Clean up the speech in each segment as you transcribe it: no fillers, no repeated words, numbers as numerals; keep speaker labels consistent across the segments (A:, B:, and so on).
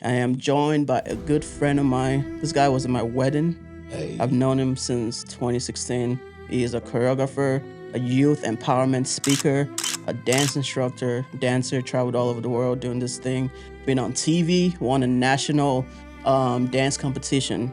A: I am joined by a good friend of mine. This guy was at my wedding.
B: Hey.
A: I've known him since 2016. He is a choreographer, a youth empowerment speaker, a dance instructor, dancer, traveled all over the world doing this thing. Been on TV, won a national dance competition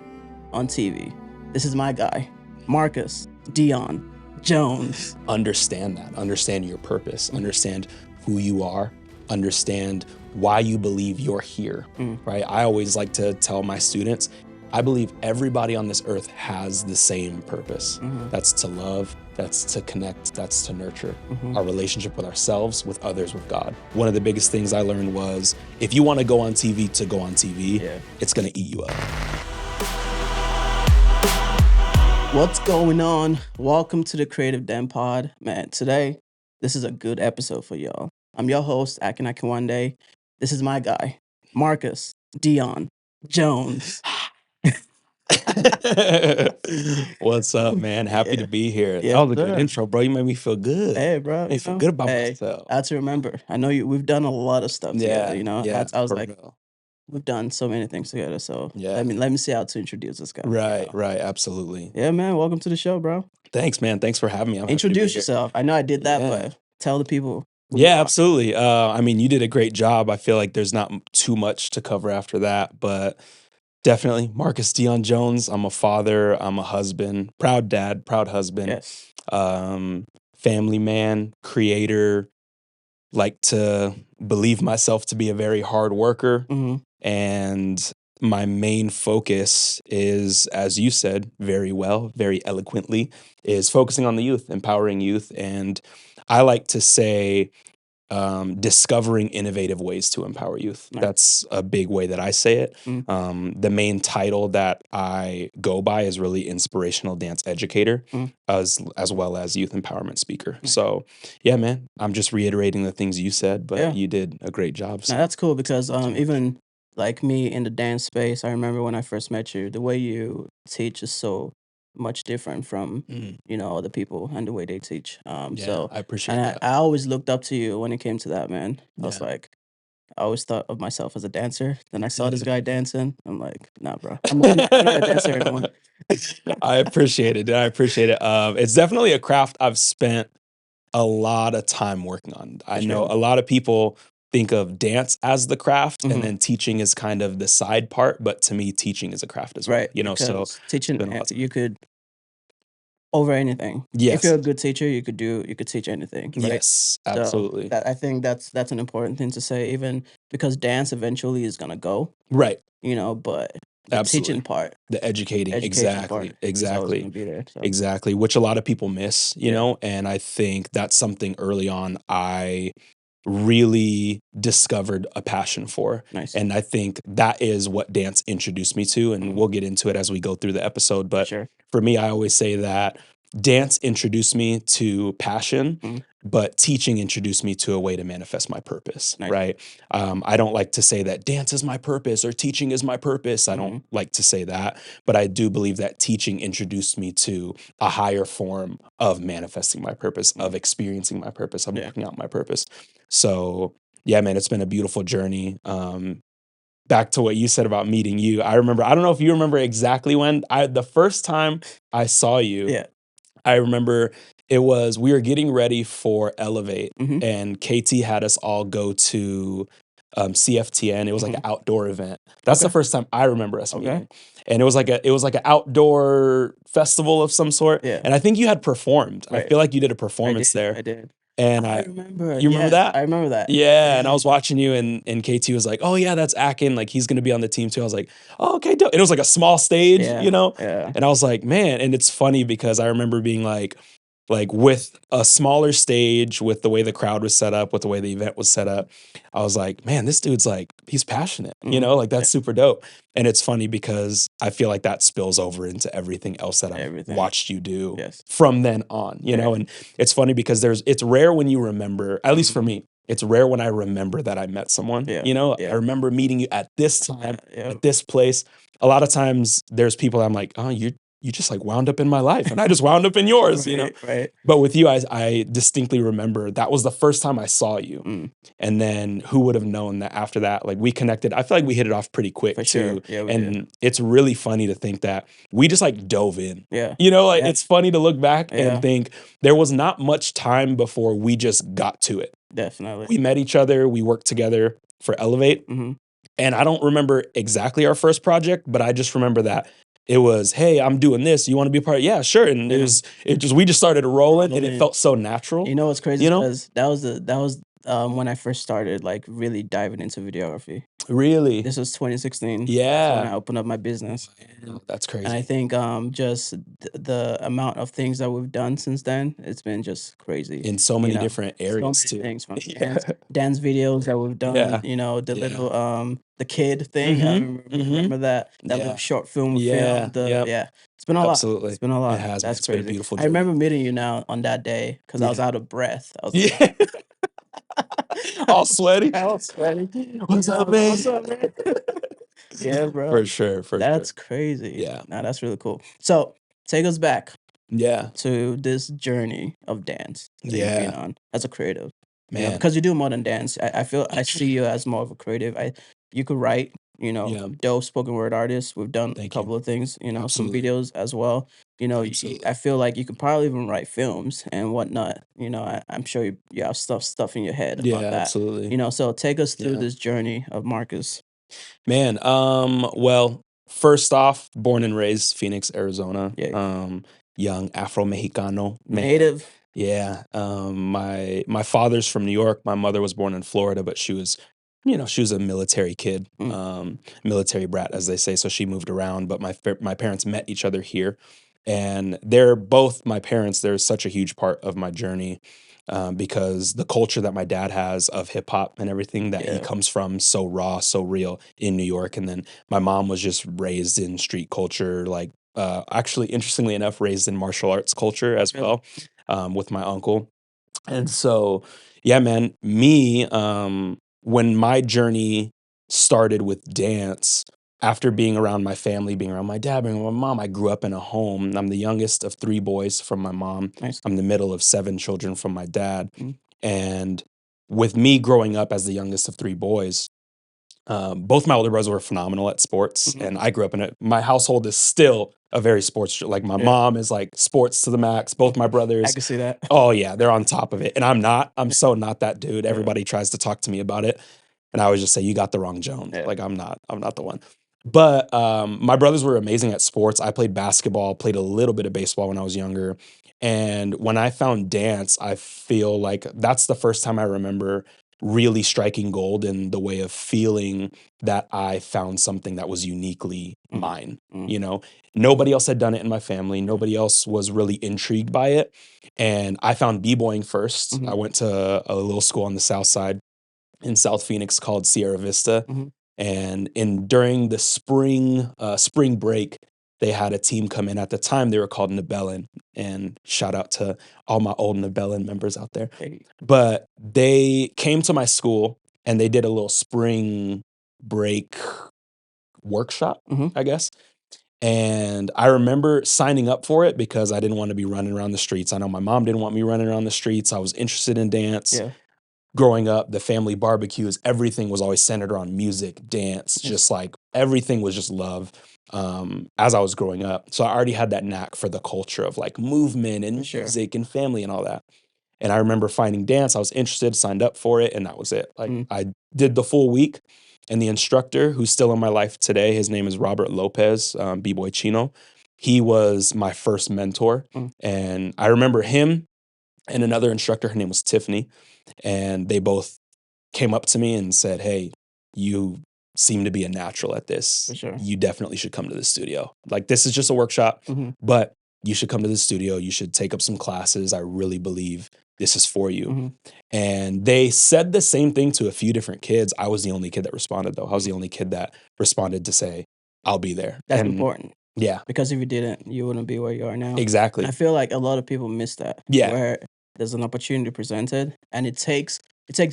A: on TV. This is my guy, Marcus Dion Jones.
B: Understand that. Understand your purpose. Understand who you are. Understand why you believe you're here, right? I always like to tell my students, I believe everybody on this earth has the same purpose. That's to love, that's to connect, that's to nurture our relationship with ourselves, with others, with God. One of the biggest things I learned was, if you want to go on TV, it's going to eat you up.
A: What's going on? Welcome to the Creative Den Pod. Man, today, this is a good episode for y'all. I'm your host, Akin Akinwande. This is my guy, Marcus Dion Jones.
B: What's up, man? Happy to be here.
A: Yes,
B: That was a
A: sir.
B: good intro, bro. You made me feel good.
A: Hey, bro.
B: Made me feel good about myself.
A: I have to remember. I know we've done a lot of stuff together, you know? I was like,
B: real.
A: we've done so many things together, so
B: Yeah.
A: let me see how to introduce this guy.
B: Right, absolutely.
A: Yeah, man, welcome to the show, bro.
B: Thanks, man. Thanks for having me. I'm happy to be
A: Introduce
B: here.
A: yourself. I know I did that,
B: Yeah.
A: but tell the people. who you
B: Yeah,
A: are.
B: absolutely. I mean, you did a great job. I feel like there's not too much to cover after that, but definitely Marcus Dion Jones. I'm a father. I'm a husband, proud dad, proud husband,
A: Yes.
B: family man, creator. Like to believe myself to be a very hard worker. And my main focus is, as you said very well, very eloquently, is focusing on the youth, empowering youth. And I like to say, discovering innovative ways to empower youth.
A: Nice.
B: That's a big way that I say it. The main title that I go by is really inspirational dance educator, as well as youth empowerment speaker.
A: Nice.
B: So yeah, man, I'm just reiterating the things you said, but
A: Yeah.
B: you did a great job. So
A: Now that's cool because
B: much.
A: even like me in the dance space, I remember when I first met you, the way you teach is so much different from other people and the way they teach. So
B: I appreciate
A: and
B: that.
A: I always looked up to you when it came to that, man. I was
B: Yeah.
A: like, I always thought of myself as a dancer. Then I saw this guy dancing. I'm like, nah, bro. I'm not a dancer anymore.
B: I appreciate it. It's definitely a craft I've spent a lot of time working on. I know a lot of people think of dance as the craft and then teaching is kind of the side part, but to me, teaching is a craft as well.
A: Right.
B: So
A: Because teaching,
B: been a lot of
A: you could over anything.
B: Yes.
A: If you're a good teacher, you could teach anything. Right?
B: Yes, absolutely.
A: So I think that's an important thing to say, even because dance eventually is gonna go,
B: Right.
A: but the
B: Absolutely.
A: teaching part,
B: The educating
A: part
B: exactly.
A: is always gonna be there. So.
B: Exactly, which a lot of people miss, you know, and I think that's something early on I really discovered a passion for.
A: Nice.
B: And I think that is what dance introduced me to, and we'll get into it as we go through the episode. But for me, I always say that dance introduced me to passion, but teaching introduced me to a way to manifest my purpose, right? I don't like to say that dance is my purpose or teaching is my purpose. I don't like to say that, but I do believe that teaching introduced me to a higher form of manifesting my purpose, of experiencing my purpose, of working out my purpose. So yeah, man, it's been a beautiful journey. Back to what you said about meeting you. I remember, I don't know if you remember exactly when the first time I saw you.
A: Yeah.
B: I remember we were getting ready for Elevate, and KT had us all go to CFTN. It was like an outdoor event. That's the first time I remember us meeting. And it was like an outdoor festival of some sort.
A: Yeah.
B: And I think you had performed. I feel like you did a performance there.
A: I did.
B: And
A: I remember.
B: You remember that?
A: I remember that.
B: Yeah, and I was watching you, and KT was like, "Oh yeah, that's Akin. Like he's gonna be on the team too." I was like, "Oh okay, dope." And it was like a small stage, you know.
A: Yeah.
B: And I was like, "Man!" And it's funny because I remember being like with a smaller stage, with the way the crowd was set up, with the way the event was set up, I was like, "Man, this dude's like he's passionate, you know, like that's super dope." And it's funny because I feel like that spills over into everything else that I've watched you do from then on, you know. And it's funny because it's rare when you remember, at least for me, it's rare when I remember that I met someone, you know. I remember meeting you at this time, at this place. A lot of times there's people I'm like, "Oh, you just like wound up in my life and I just wound up in yours, you know?
A: Right.
B: But with you, I distinctly remember that was the first time I saw you. And then who would have known that after that, like we connected, I feel like we hit it off pretty quick
A: For
B: too.
A: sure. Yeah, we
B: And
A: did.
B: it's really funny to think that we just like dove in.
A: Yeah.
B: You know, like
A: Yeah.
B: it's funny to look back
A: Yeah.
B: and think there was not much time before we just got to it.
A: Definitely.
B: We met each other, we worked together for Elevate. And I don't remember exactly our first project, but I just remember that it was, hey, I'm doing this. You want to be a part? Yeah, sure. And we just started rolling and it felt so natural.
A: You know what's crazy?
B: You know?
A: Because that was when I first started like really diving into videography.
B: Really?
A: This was 2016. That's when
B: Yeah.
A: I opened up my business.
B: Wow, that's
A: And I
B: crazy.
A: think just the amount of things that we've done since then, it's been just crazy.
B: In so
A: You
B: many
A: know,
B: different
A: so
B: areas
A: many
B: too.
A: things from
B: Yeah.
A: dance videos that we've done.
B: Yeah.
A: You know, the
B: Yeah.
A: little the kid thing. I remember that little
B: Yeah.
A: short film we
B: Yeah.
A: filmed.
B: Yep.
A: Yeah, it's been a lot.
B: Absolutely.
A: It's been a
B: It
A: lot.
B: has, man.
A: That's
B: It's been a
A: crazy.
B: beautiful
A: I
B: journey.
A: remember meeting you now on that day because I was
B: Yeah.
A: out of breath. I was
B: Yeah. All sweaty.
A: I was sweaty.
B: What's up, man?
A: What's up, man? Yeah, bro.
B: For sure. For sure.
A: That's crazy.
B: Yeah.
A: Nah, that's really cool. So take us back
B: Yeah.
A: to this journey of dance that you've been
B: Yeah.
A: on as a creative. You know,
B: Man.
A: because you do more than dance. I feel I see you as more of a creative. You could write, you know,
B: Yeah.
A: dope spoken word artist. We've done a
B: Thank you.
A: couple of things, you know, some
B: Absolutely.
A: videos as well. You know,
B: Absolutely.
A: I feel like you could probably even write films and whatnot. You know, I'm sure you have stuff in your head
B: Yeah,
A: about that.
B: absolutely.
A: You know, so take us through
B: Yeah.
A: this journey of Marcus.
B: Man, well, first off, born and raised Phoenix, Arizona.
A: Yeah.
B: Young Afro Mexicano man.
A: Native.
B: Yeah. My father's from New York. My mother was born in Florida, but she was, she was a military kid, military brat, as they say. So she moved around. But my parents met each other here, and they're both my parents. They're such a huge part of my journey. Because the culture that my dad has of hip hop and everything that he
A: Yeah.
B: comes from, so raw, so real in New York. And then my mom was just raised in street culture, like actually, interestingly enough, raised in martial arts culture as
A: Really?
B: well, with my uncle. And so, yeah, man, when my journey started with dance, after being around my family, being around my dad, being around my mom, I grew up in a home. I'm the youngest of 3 boys from my mom.
A: Nice.
B: I'm the middle of 7 children from my dad.
A: Mm.
B: And with me growing up as the youngest of 3 boys, both my older brothers were phenomenal at sports, and I grew up in it. My household is still a very sports, like my
A: Yeah.
B: mom is like sports to the max. Both my
A: I
B: brothers,
A: can see that.
B: oh yeah, they're on top of it, and I'm not. I'm
A: Yeah.
B: so not that dude.
A: Yeah.
B: Everybody tries to talk to me about it, and I always just say, "You got the wrong Jones."
A: Yeah.
B: Like I'm not. I'm not the one. But my brothers were amazing at sports. I played basketball, played a little bit of baseball when I was younger, and when I found dance, I feel like that's the first time I remember really striking gold in the way of feeling that I found something that was uniquely mine. You know, nobody else had done it in my family. Nobody else was really intrigued by it. And I found b-boying 1st. I went to a little school on the south side in South Phoenix called Sierra Vista. And during the spring break, they had a team come in. At the time, they were called Nebelin. And shout out to all my old Nebelin members out there.
A: Hey.
B: But they came to my school and they did a little spring break workshop, I guess. And I remember signing up for it because I didn't want to be running around the streets. I know my mom didn't want me running around the streets. I was interested in dance.
A: Yeah.
B: Growing up, the family barbecues, everything was always centered around music, dance, just like everything was just love as I was growing up. So I already had that knack for the culture of like movement and
A: For sure.
B: music and family and all that. And I remember finding dance. I was interested, signed up for it, and that was it. Like I did the full week. And the instructor, who's still in my life today, his name is Robert Lopez, B-Boy Chino. He was my first mentor. And I remember him and another instructor, her name was Tiffany. And they both came up to me and said, "Hey, you seem to be a natural at this.
A: For sure.
B: You definitely should come to the studio. Like, this is just a workshop, but you should come to the studio. You should take up some classes. I really believe this is for you." And they said the same thing to a few different kids. I was the only kid that responded, though. I was the only kid that responded to say, "I'll be there."
A: That's
B: And
A: important.
B: yeah,
A: Because if you didn't, you wouldn't be where you are now. And
B: exactly.
A: I feel like a lot of people miss that.
B: Yeah.
A: Where there's an opportunity presented and it takes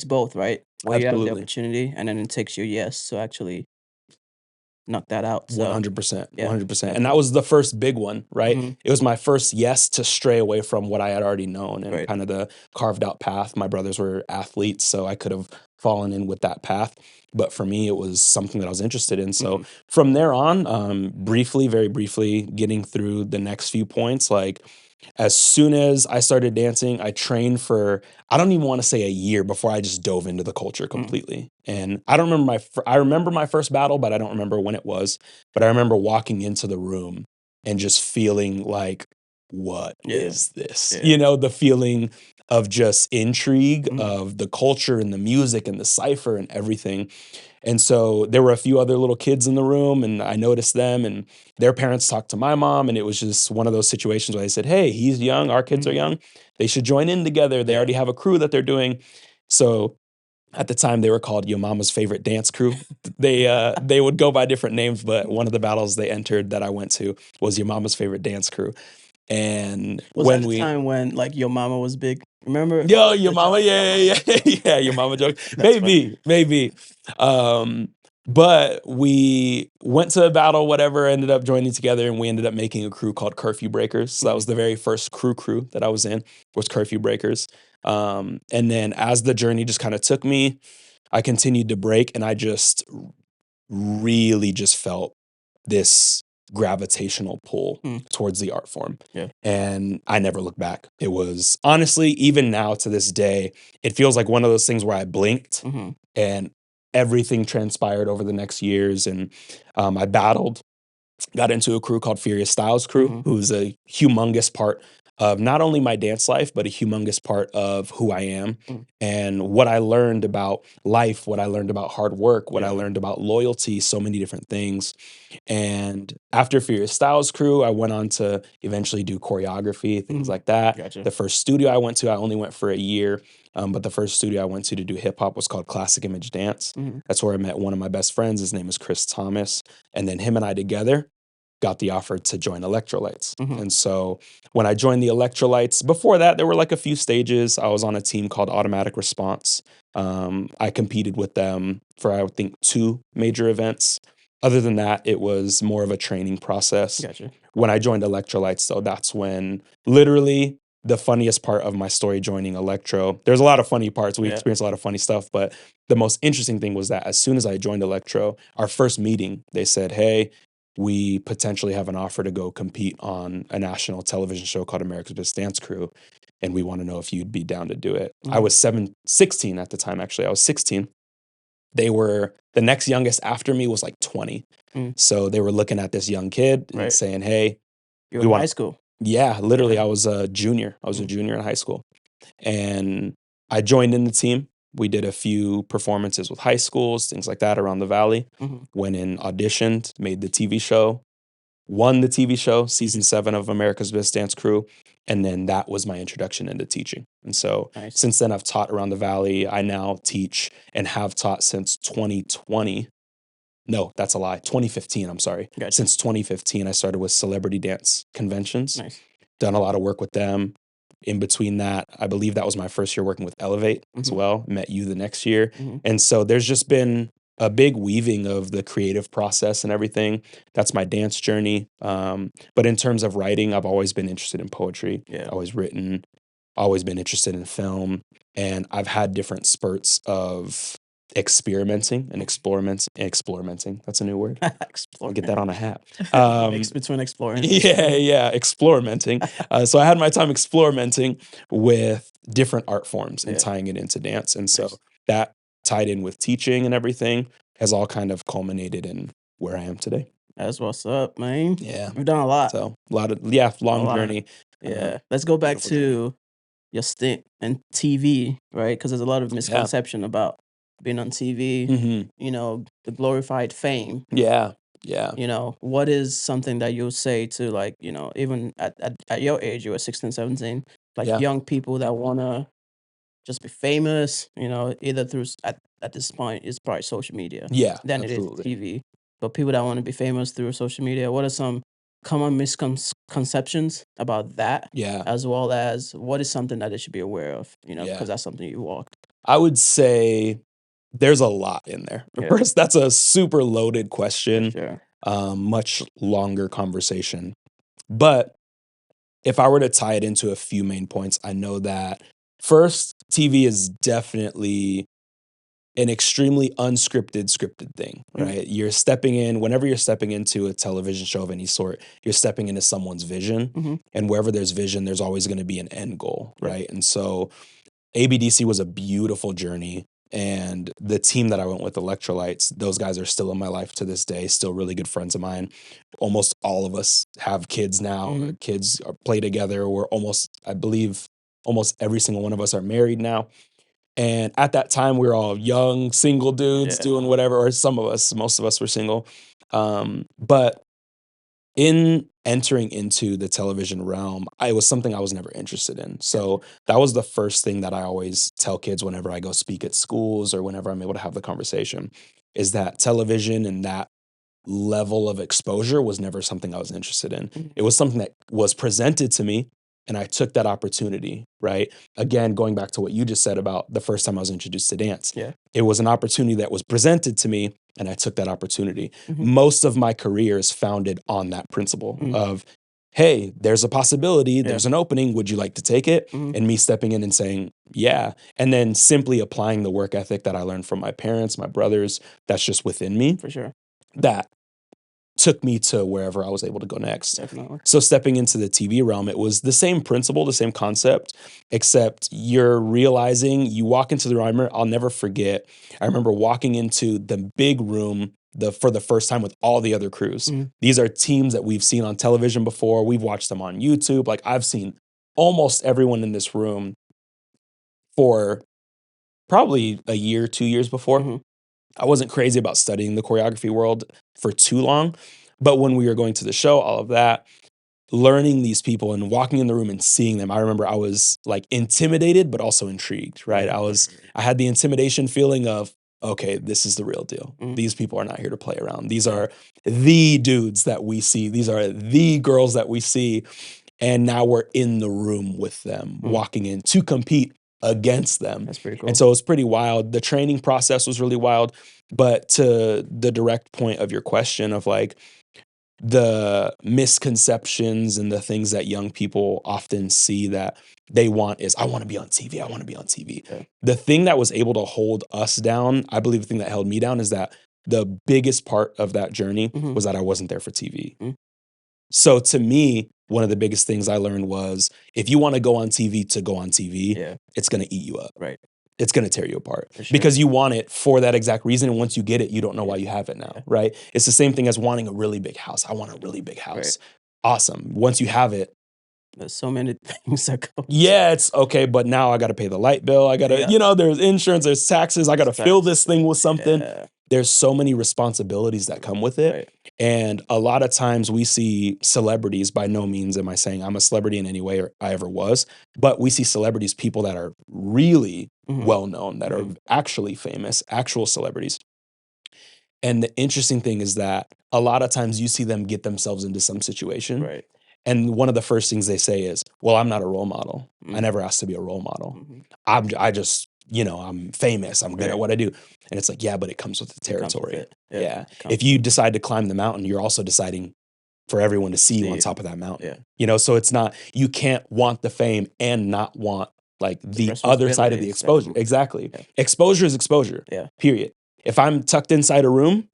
A: both, right? Where you have the
B: Absolutely.
A: opportunity and then it takes your yes to actually knock that out. So
B: 100%,
A: yeah,
B: 100%. And that
A: definitely.
B: was the first big one, right?
A: Mhm.
B: It was my first yes to stray away from what I had already known and
A: Right.
B: kind of the carved out path. My brothers were athletes, so I could have fallen in with that path. But for me, it was something that I was interested in. So
A: Mhm.
B: from there on, briefly, very briefly, getting through the next few points, like as soon as I started dancing, I trained for, I don't even want to say a year before I just dove into the culture
A: Mm.
B: completely. And I don't remember I remember my first battle, but I don't remember when it was. But I remember walking into the room and just feeling like, what
A: Yeah.
B: is this?
A: Yeah.
B: You know, the feeling of just intrigue
A: Mhm.
B: of the culture and the music and the cipher and everything. And so there were a few other little kids in the room, and I noticed them, and their parents talked to my mom, and it was just one of those situations where they said, "Hey, he's young, our kids are
A: Mhm.
B: young. They should join in together. They
A: Yeah.
B: already have a crew that they're doing." So at the time, they were called Your Mama's Favorite Dance Crew. They would go by different names, but one of the battles they entered that I went to was Your Mama's Favorite Dance Crew. And
A: Was that
B: when
A: the
B: we
A: time when, like, Your Mama was big? Remember
B: Yo, your
A: the
B: mama,
A: joke? Your
B: yeah,
A: Mama.
B: yeah, yeah, yeah, your mama joke.
A: That's funny.
B: Maybe. Um, but we went to a battle, whatever, ended up joining together, and we ended up making a crew called Curfew Breakers. So that was
A: Mhm.
B: the very first crew that I was in, was Curfew Breakers. And then as the journey just kind of took me, I continued to break, and I just really just felt this gravitational pull
A: Mm.
B: towards the art form.
A: Yeah.
B: And I never looked back. It was honestly, even now to this day, it feels like one of those things where I blinked
A: Mhm.
B: and everything transpired over the next years. And I battled, got into a crew called Furious Styles Crew,
A: Mhm.
B: who's a humongous part of not only my dance life, but a humongous part of who I am
A: Mm.
B: and what I learned about life, what I learned about hard work, what I
A: Yeah.
B: learned about loyalty, so many different things. And after Furious Styles Crew, I went on to eventually do choreography, things
A: Mhm.
B: like that.
A: Gotcha.
B: The first studio I went to, I only went for a year, but the first studio I went to do hip hop was called Classic Image Dance.
A: Mhm.
B: That's where I met one of my best friends. His name is Chris Thomas. And then him and I together got the offer to join Elektrolytes.
A: Mhm.
B: And so when I joined the Elektrolytes, before that, there were like a few stages. I was on a team called Automatic Response. I competed with them for, I think, 2 major events. Other than that, it was more of a training process.
A: Gotcha.
B: When I joined Elektrolytes, though, that's when literally the funniest part of my story joining Electro. There's a lot of funny parts. We
A: Yeah.
B: experienced a lot of funny stuff, but the most interesting thing was that as soon as I joined Electro, our first meeting, they said, "Hey, we potentially have an offer to go compete on a national television show called America's Best Dance Crew, and we want to know if you'd be down to do it." I
A: Mhm.
B: was 16 at the time, actually. I was 16. They were, the next youngest after me was like 20.
A: Mm.
B: So they were looking at this young kid and
A: Right.
B: saying, "Hey,
A: You were
B: we
A: in
B: want
A: high
B: to,"
A: school.
B: yeah, literally,
A: Yeah.
B: I was a junior. I was a
A: Mm.
B: junior in high school. And I joined in the team. We did a few performances with high schools, things like that around the valley.
A: Mhm.
B: Went in, auditioned, made the TV show, won the TV show, season 7 of America's Best Dance Crew. And then that was my introduction into teaching. And so
A: Nice.
B: since then, I've taught around the valley. I now teach and have taught since 2020. No, that's a lie. 2015, I'm sorry.
A: Gotcha.
B: Since 2015, I started with celebrity dance conventions,
A: Nice.
B: done a lot of work with them. In between that, I believe that was my first year working with Elevate as
A: Mhm.
B: well. Met you the next year.
A: Mhm.
B: And so there's just been a big weaving of the creative process and everything. That's my dance journey. But in terms of writing, I've always been interested in poetry,
A: Yeah.
B: always written, always been interested in film. And I've had different spurts of experimenting and experimenting. That's a new word. I'll get that
A: Exploring.
B: on a hat.
A: Mix between exploring and
B: Yeah,
A: exploring.
B: yeah, experimenting. So I had my time experimenting with different art forms and
A: Yeah.
B: tying it into dance. And so
A: Nice.
B: that tied in with teaching and everything has all kind of culminated in where I am today.
A: That's what's up, man.
B: Yeah.
A: You've done a lot.
B: So a lot of, yeah,
A: A
B: long
A: lot.
B: journey.
A: Yeah. Let's go back
B: Beautiful journey.
A: to your stint in TV, right? Because there's a lot of
B: Yeah.
A: misconception about being on TV,
B: Hmm.
A: the glorified fame.
B: Yeah. Yeah.
A: What is something that you'll say to, like, even at your age, you were 16, 17, like
B: Yeah.
A: young people that want to just be famous, either through, at this point, it's probably social media
B: Yeah.
A: than it is
B: Absolutely.
A: TV. But people that want to be famous through social media, what are some common misconceptions about that,
B: Yeah.
A: as well as what is something that they should be aware of,
B: Yeah.
A: because that's something you walked.
B: I would say There's a lot in there.
A: Yeah.
B: First, that's a super loaded
A: For
B: question,
A: sure.
B: much longer conversation. But if I were to tie it into a few main points, I know that first, TV is definitely an extremely unscripted, scripted thing, right? You're stepping in, whenever you're stepping into a television show of any sort, you're stepping into someone's vision. And wherever there's vision, there's always going to be an end goal, right? And so ABDC was a beautiful journey. And the team that I went with, Elektrolytes, those guys are still in my life to this day, still really good friends of mine. Almost all of us have kids now. Kids play together. We're almost, I believe, almost every single one of us are married now. And at that time, we were all young, single dudes doing whatever, or some of us, most of us were single. But in entering into the television realm, it was something I was never interested in. So that was the first thing that I always tell kids whenever I go speak at schools or whenever I'm able to have the conversation, is that television and that level of exposure was never something I was interested in. It was something that was presented to me and I took that opportunity, right? Again, going back to what you just said about the first time I was introduced to dance. It was an opportunity that was presented to me and I took that opportunity. Most of my career is founded on that principle of, hey, there's a possibility, there's an opening, would you like to take it? And me stepping in and saying, yeah. And then simply applying the work ethic that I learned from my parents, my brothers, that's just within me.
A: For sure.
B: That took me to wherever I was able to go next.
A: Definitely.
B: So stepping into the TV realm, it was the same principle, the same concept, except you're realizing you walk into the room. I'll never forget. I remember walking into the big room for the first time with all the other crews. These are teams that we've seen on television before. We've watched them on YouTube. Like I've seen almost everyone in this room for probably a year, 2 years before. I wasn't crazy about studying the choreography world for too long, but when we were going to the show, all of that, learning these people and walking in the room and seeing them, I remember I was like intimidated, but also intrigued, right? I had the intimidation feeling of, okay, this is the real deal. These people are not here to play around. These are the dudes that we see. These are the girls that we see. And now we're in the room with them, walking in to compete against them.
A: That's pretty cool.
B: And so it's pretty wild. The training process was really wild. But to the direct point of your question of like the misconceptions and the things that young people often see that they want is, I want to be on TV. I want to be on TV. The thing that was able to hold us down, I believe the thing that held me down is that the biggest part of that journey was that I wasn't there for TV. So to me, one of the biggest things I learned was if you want to go on TV to go on TV, it's going to eat you up.
A: Right.
B: It's going to tear you apart
A: For sure.
B: because you want it for that exact reason. And once you get it, you don't know why you have it now, right? It's the same thing as wanting a really big house. I want a really big house. Awesome. Once you have it,
A: there's so many things that go.
B: Yeah, it's okay, but now I got to pay the light bill. I got to, there's insurance, there's taxes. I got to fill this thing with something. There's so many responsibilities that come with it. And a lot of times we see celebrities, by no means am I saying I'm a celebrity in any way or I ever was, but we see celebrities, people that are really well known, that are actually famous, actual celebrities. And the interesting thing is that a lot of times you see them get themselves into some situation. And one of the first things they say is, well, I'm not a role model. I never asked to be a role model. I just, I'm famous. I'm good at what I do. And it's like, yeah, but it comes with the territory. Yeah. If you decide to climb the mountain, you're also deciding for everyone to see you on top of that mountain. So it's not, you can't want the fame and not want like the other side of the exposure. Exactly. Exposure is exposure. Period. If I'm tucked inside a room,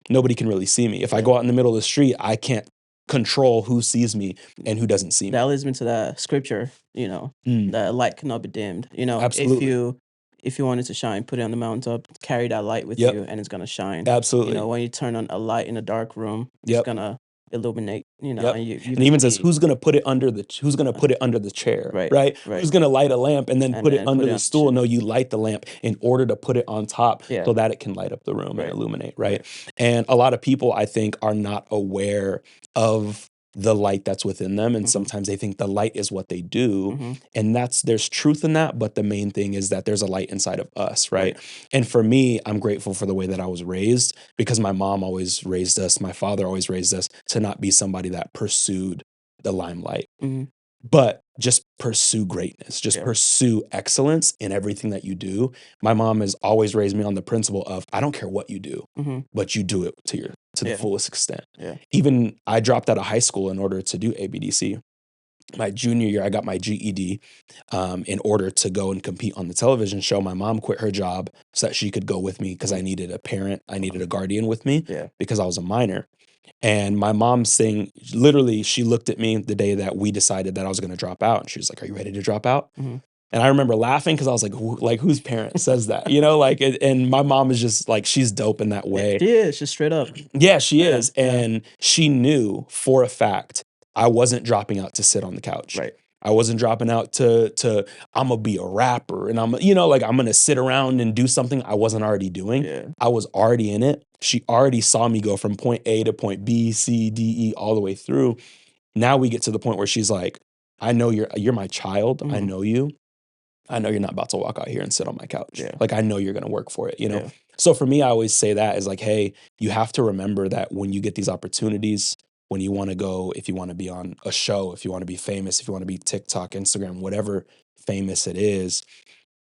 B: nobody can really see me. If I go out in the middle of the street, I can't control who sees me and who doesn't see me.
A: That leads me to that scripture, that light cannot be dimmed.
B: Absolutely.
A: If you wanted to shine, put it on the mountaintop, carry that light with you, and it's gonna shine.
B: Absolutely.
A: When you turn on a light in a dark room, it's gonna illuminate. And
B: it even says who's gonna put it under the chair, right? Who's gonna light a lamp and then put it under the stool? No, you light the lamp in order to put it on top so that it can light up the room and illuminate, right? And a lot of people, I think, are not aware of the light that's within them, and sometimes they think the light is what they do, and there's truth in that, but the main thing is that there's a light inside of us, right? And for me, I'm grateful for the way that I was raised because my mom always raised us, my father always raised us to not be somebody that pursued the limelight. But just pursue greatness, just pursue excellence in everything that you do. My mom has always raised me on the principle of, I don't care what you do, but you do it to the fullest extent. Even I dropped out of high school in order to do ABDC. My junior year, I got my GED in order to go and compete on the television show. My mom quit her job so that she could go with me because I needed a parent, I needed a guardian with me because I was a minor. And my mom saying, literally, she looked at me the day that we decided that I was going to drop out. And she was like, "Are you ready to drop out?" And I remember laughing because I was like, whose parent says that? You know, like, and my mom is just like, she's dope in that way.
A: She is. She's straight up.
B: Yeah, she is. And she knew for a fact I wasn't dropping out to sit on the couch.
A: Right.
B: I wasn't dropping out to I'm gonna be a rapper and I'm gonna sit around and do something I wasn't already doing.
A: Yeah.
B: I was already in it. She already saw me go from point A to point B, C, D, E, all the way through. Now we get to the point where she's like, I know you're my child. I know you. I know you're not about to walk out here and sit on my couch. Like, I know you're gonna work for it, you know? So for me, I always say that is like, hey, you have to remember that when you get these opportunities, when you want to go, if you want to be on a show, if you want to be famous, if you want to be TikTok, Instagram, whatever famous it is,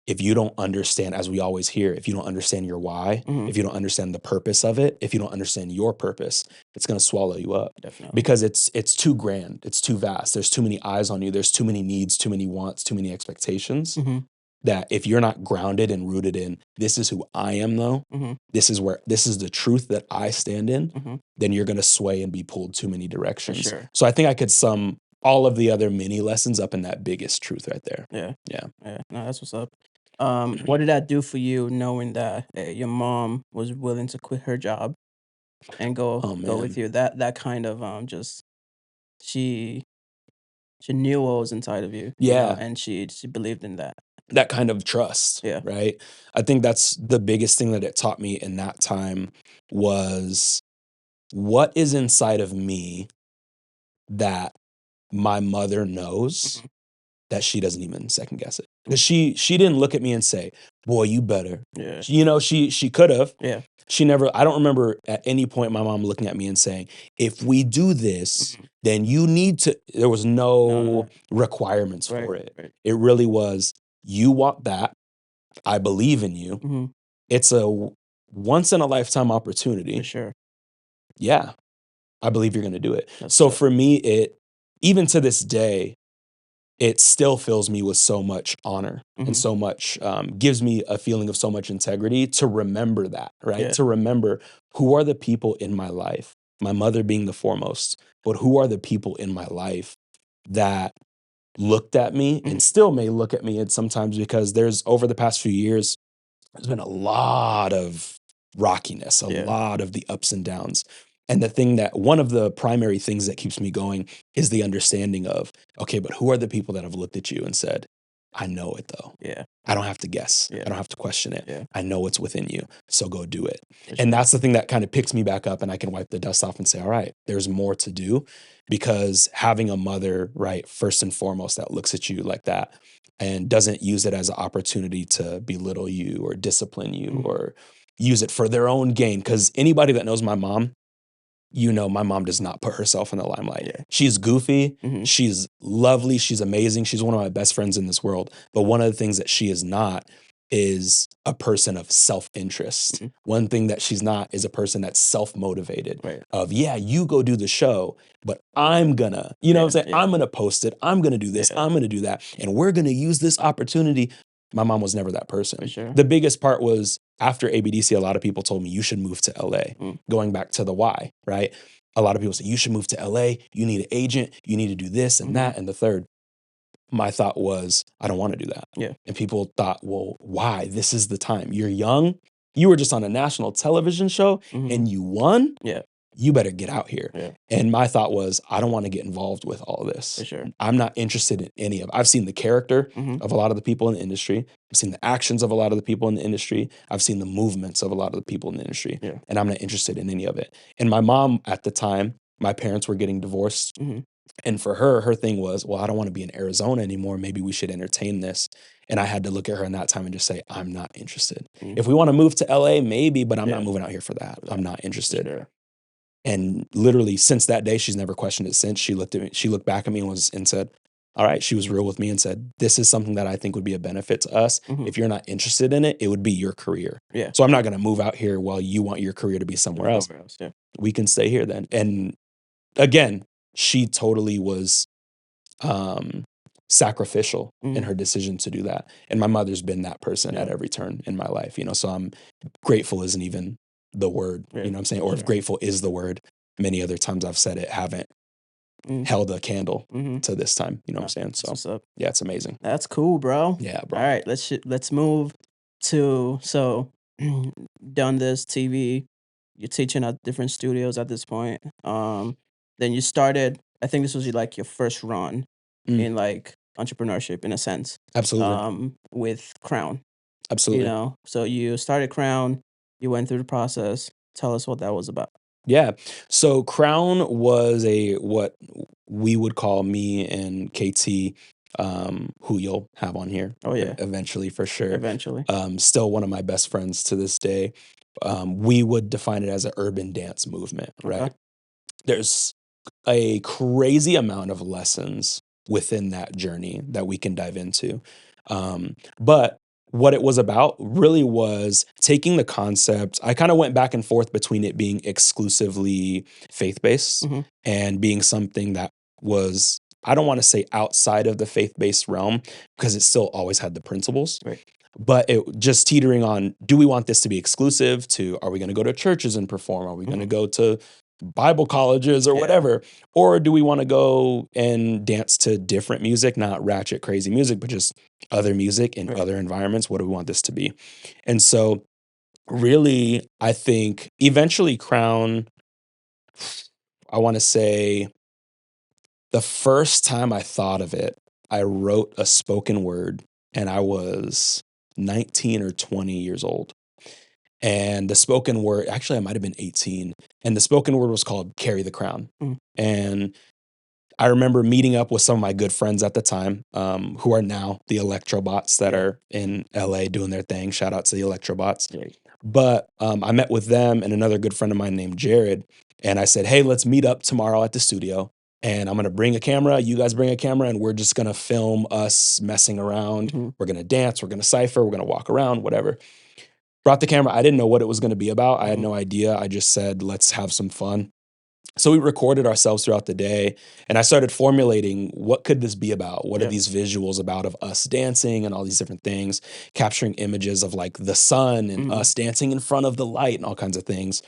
B: if you don't understand, as we always hear, if you don't understand your why, if you don't understand the purpose of it, if you don't understand your purpose, it's going to swallow you up.
A: Definitely.
B: Because it's too grand, it's too vast. There's too many eyes on you. There's too many needs, too many wants, too many expectations. That if you're not grounded and rooted in, this is who I am though, this is the truth that I stand in, then you're going to sway and be pulled too many directions.
A: Sure.
B: So I think I could sum all of the other mini lessons up in that biggest truth right there.
A: Yeah. No, that's what's up. What did that do for you, knowing that your mom was willing to quit her job and go with you? That kind of just she knew what was inside of you. You know, and she believed in that.
B: That kind of trust.
A: Yeah.
B: Right. I think that's the biggest thing that it taught me in that time was what is inside of me that my mother knows that she doesn't even second guess it. Because she didn't look at me and say, "Boy, you better."
A: Yeah.
B: You know, she could have.
A: Yeah.
B: She never, I don't remember at any point my mom looking at me and saying, "If we do this, then you need to," there was no requirements for it.
A: Right.
B: It really was, you want that. I believe in you. It's a once in a lifetime opportunity.
A: For sure.
B: Yeah. I believe you're going to do it. So for me, even to this day, it still fills me with so much honor and so much, gives me a feeling of so much integrity to remember that, right?
A: Yeah.
B: To remember who are the people in my life, my mother being the foremost, but who are the people in my life that looked at me and still may look at me, and sometimes because there's over the past few years, there's been a lot of rockiness, a lot of the ups and downs. And one of the primary things that keeps me going is the understanding of, okay, but who are the people that have looked at you and said, I know it though.
A: Yeah.
B: I don't have to guess.
A: Yeah.
B: I don't have to question it.
A: Yeah.
B: I know what's within you. So go do it.
A: For
B: And
A: sure.
B: that's the thing that kind of picks me back up and I can wipe the dust off and say, all right, there's more to do, because having a mother, right, first and foremost, that looks at you like that and doesn't use it as an opportunity to belittle you or discipline you or use it for their own gain. Because anybody that knows my mom, you know, my mom does not put herself in the limelight.
A: Yeah.
B: She's goofy. She's lovely. She's amazing. She's one of my best friends in this world. But one of the things that she is not is a person of self-interest. One thing that she's not is a person that's self-motivated.
A: Right.
B: Of, yeah, you go do the show, but I'm gonna, you know what I'm saying?
A: Yeah.
B: I'm gonna post it. I'm gonna do this. I'm gonna do that. And we're gonna use this opportunity. My mom was never that person.
A: For sure.
B: The biggest part was after ABDC, a lot of people told me you should move to LA. Going back to the why, right? A lot of people say you should move to LA. You need an agent. You need to do this and that and the third. My thought was, I don't want to do that.
A: Yeah.
B: And people thought, well, why? This is the time. You're young. You were just on a national television show and you won.
A: Yeah.
B: You better get out here.
A: Yeah.
B: And my thought was, I don't want to get involved with all of this.
A: For sure.
B: I'm not interested in any of it. I've seen the character of a lot of the people in the industry. I've seen the actions of a lot of the people in the industry. I've seen the movements of a lot of the people in the industry.
A: Yeah.
B: And I'm not interested in any of it. And my mom at the time, my parents were getting divorced. And for her thing was, well, I don't want to be in Arizona anymore. Maybe we should entertain this. And I had to look at her in that time and just say, I'm not interested. If we want to move to LA, maybe, but I'm not moving out here for that. I'm not interested.
A: Sure.
B: And literally since that day, she's never questioned it since. She looked back at me and said, all right, she was real with me and said, this is something that I think would be a benefit to us. If you're not interested in it, it would be your career.
A: Yeah.
B: So I'm not going to move out here while you want your career to be somewhere else.
A: Yeah.
B: We can stay here then. And again, she totally was sacrificial in her decision to do that. And my mother's been that person at every turn in my life, so I'm grateful isn't even the word, you know what I'm saying? Or if grateful is the word, many other times I've said it, haven't held a candle to this time, you know what I'm saying? So yeah, it's amazing.
A: That's cool, bro.
B: Yeah, bro.
A: All right, let's move to, so done this TV, you're teaching at different studios at this point. Then you started, I think this was like your first run in like entrepreneurship in a sense.
B: Absolutely.
A: With Crown.
B: Absolutely.
A: So you started Crown, you went through the process. Tell us what that was about.
B: Yeah. So Crown was what we would call, me and KT, who you'll have on here.
A: Oh yeah.
B: Eventually, for sure.
A: Eventually.
B: Still one of my best friends to this day. We would define it as an urban dance movement, right?
A: Okay.
B: There's a crazy amount of lessons within that journey that we can dive into. But what it was about really was taking the concept. I kind of went back and forth between it being exclusively faith-based and being something that was, I don't want to say outside of the faith-based realm, because it still always had the principles.
A: Right.
B: But it just teetering on, do we want this to be exclusive to, are we going to go to churches and perform? Are we going to go to Bible colleges or whatever? Or do we want to go and dance to different music, not ratchet crazy music, but just other music in other environments? What do we want this to be? And so really, I think eventually Crown, I want to say the first time I thought of it, I wrote a spoken word and I was 19 or 20 years old. And the spoken word, actually, I might have been 18. And the spoken word was called Carry the Crown. And I remember meeting up with some of my good friends at the time, who are now the Elektrolytes that are in LA doing their thing. Shout out to the Elektrolytes. But I met with them and another good friend of mine named Jared. And I said, hey, let's meet up tomorrow at the studio. And I'm going to bring a camera. You guys bring a camera. And we're just going to film us messing around. We're going to dance. We're going to cipher. We're going to walk around, whatever. Brought the camera. I didn't know what it was going to be about. I had no idea. I just said, let's have some fun. So we recorded ourselves throughout the day, and I started formulating, what could this be about? What are these visuals about of us dancing and all these different things, capturing images of like the sun and us dancing in front of the light and all kinds of things.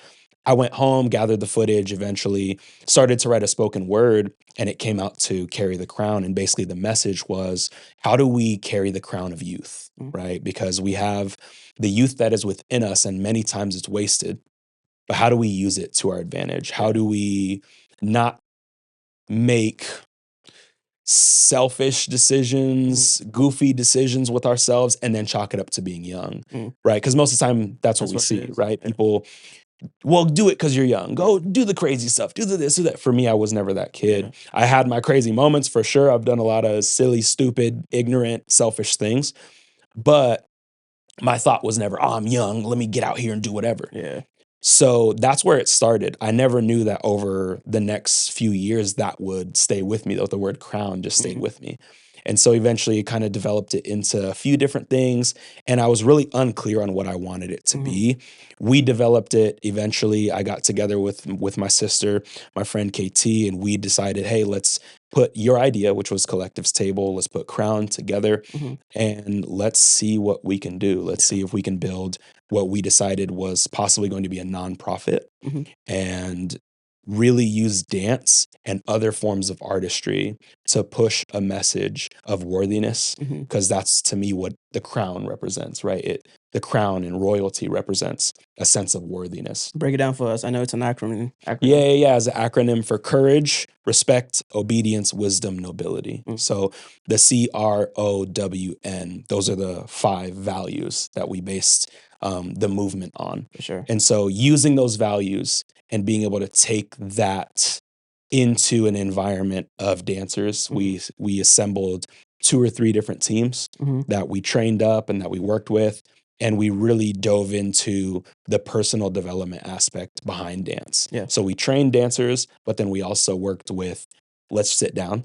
B: I went home, gathered the footage, eventually started to write a spoken word, and it came out to Carry the Crown. And basically the message was, how do we carry the crown of youth, right? Because we have the youth that is within us, and many times it's wasted. But how do we use it to our advantage? How do we not make selfish decisions, goofy decisions with ourselves, and then chalk it up to being young, right? Because most of the time, that's what we see, right? People, well, do it because you're young. Go do the crazy stuff. Do the this, do that. For me, I was never that kid. I had my crazy moments for sure. I've done a lot of silly, stupid, ignorant, selfish things. But my thought was never, oh, I'm young. Let me get out here and do whatever. So that's where it started. I never knew that over the next few years that would stay with me, though the word crown just stayed with me. And so eventually it kind of developed it into a few different things. And I was really unclear on what I wanted it to be. We developed it eventually. I got together with my sister, my friend KT, and we decided, hey, let's put your idea, which was Collective's Table, let's put Crown together and let's see what we can do. Let's see if we can build what we decided was possibly going to be a nonprofit and really use dance and other forms of artistry to push a message of worthiness, because that's to me what the crown represents, right? The crown and royalty represents a sense of worthiness.
A: Break it down for us. I know it's an acronym.
B: Yeah. As an acronym for courage, respect, obedience, wisdom, nobility. So the CROWN, those are the 5 values that we based the movement on.
A: For sure.
B: And so using those values and being able to take that into an environment of dancers, we assembled 2 or 3 different teams that we trained up and that we worked with. And we really dove into the personal development aspect behind dance. So we trained dancers, but then we also worked with, let's sit down.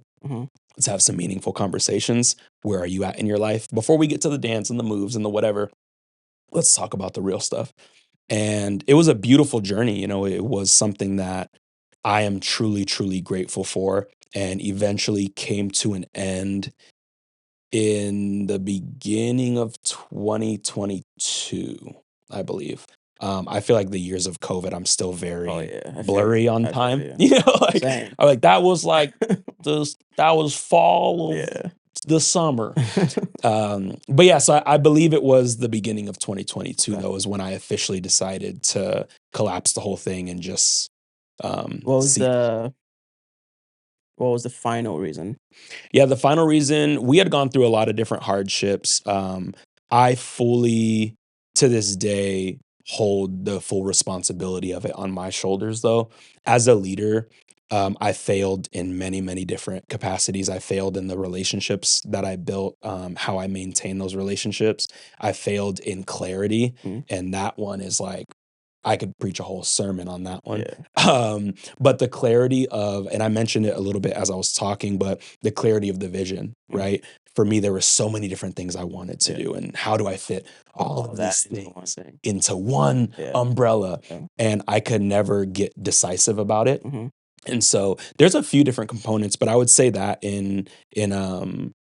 B: Let's have some meaningful conversations. Where are you at in your life? Before we get to the dance and the moves and the whatever, let's talk about the real stuff. And it was a beautiful journey. You know, it was something that I am truly, truly grateful for, and eventually came to an end in the beginning of 2022, I believe. I feel like the years of COVID, I'm still
A: Oh
B: very
A: yeah, I feel
B: blurry
A: you.
B: on
A: I feel
B: time.
A: you.
B: You know, like
A: Same.
B: I'm like that was like that was fall of
A: Yeah.
B: the summer. But yeah, so I believe it was the beginning of 2022
A: Okay.
B: though, is when I officially decided to collapse the whole thing and just
A: What was
B: see.
A: the what was the final reason?
B: Yeah, the final reason, we had gone through a lot of different hardships. I fully, to this day, hold the full responsibility of it on my shoulders, though. As a leader, I failed in many, many different capacities. I failed in the relationships that I built, how I maintain those relationships. I failed in clarity,
A: Mm,
B: and that one is like, I could preach a whole sermon on that one.
A: yeah.
B: But the clarity of, and I mentioned it a little bit as I was talking, but the clarity of the vision,
A: Mm,
B: right? For me, there were so many different things I wanted to
A: yeah.
B: do. And how do I fit all
A: All
B: of
A: that
B: these
A: into one
B: things
A: thing.
B: into one
A: Yeah.
B: umbrella?
A: Yeah.
B: And I could never get decisive about it.
A: Mm-hmm.
B: And so there's a few different components, but I would say that in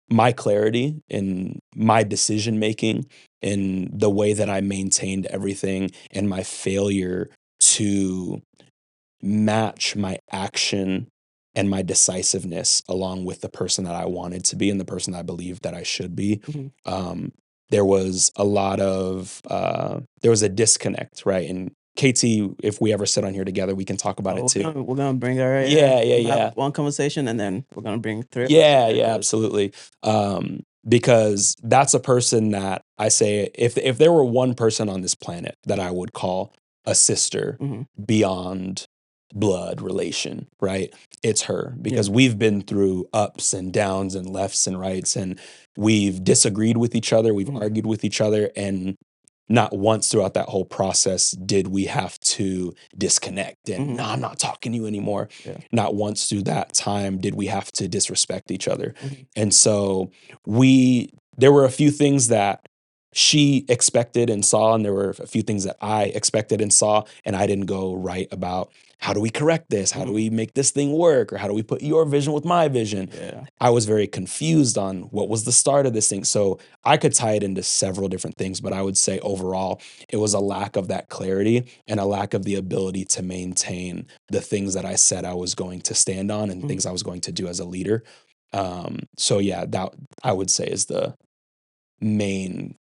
B: my clarity, in my decision making, in the way that I maintained everything, and my failure to match my action and my decisiveness along with the person that I wanted to be and the person I believed that I should be.
A: Mm-hmm.
B: Um, there was a lot of there was a disconnect, right? And KT, if we ever sit on here together, we can talk about
A: Oh,
B: it too.
A: we're gonna bring her right here.
B: Yeah, yeah,
A: We're gonna have
B: yeah.
A: one conversation and then we're gonna bring three of us in
B: Yeah,
A: here
B: yeah,
A: because
B: absolutely. Because that's a person that I say, if there were one person on this planet that I would call a sister
A: mm-hmm.
B: beyond blood relation, right? It's her,
A: Yeah.
B: because we've been through ups and downs and lefts and rights, and we've disagreed with each other, we've
A: Mm-hmm.
B: argued with each other, and not once throughout that whole process did we have to disconnect and,
A: Mm-hmm.
B: no, I'm not talking to you anymore.
A: Yeah.
B: Not once through that time did we have to disrespect each other.
A: Mm-hmm.
B: And so there were a few things that she expected and saw, and there were a few things that I expected and saw, and I didn't go right about, how do we correct this? How do
A: Mm-hmm.
B: we make this thing work? Or how do we put your vision with my vision?
A: Yeah.
B: I was very confused on what was the start of this thing. So I could tie it into several different things, but I would say overall, it was a lack of that clarity and a lack of the ability to maintain the things that I said I was going to stand on and
A: Mm-hmm.
B: things I was going to do as a leader. So yeah, that I would say is the main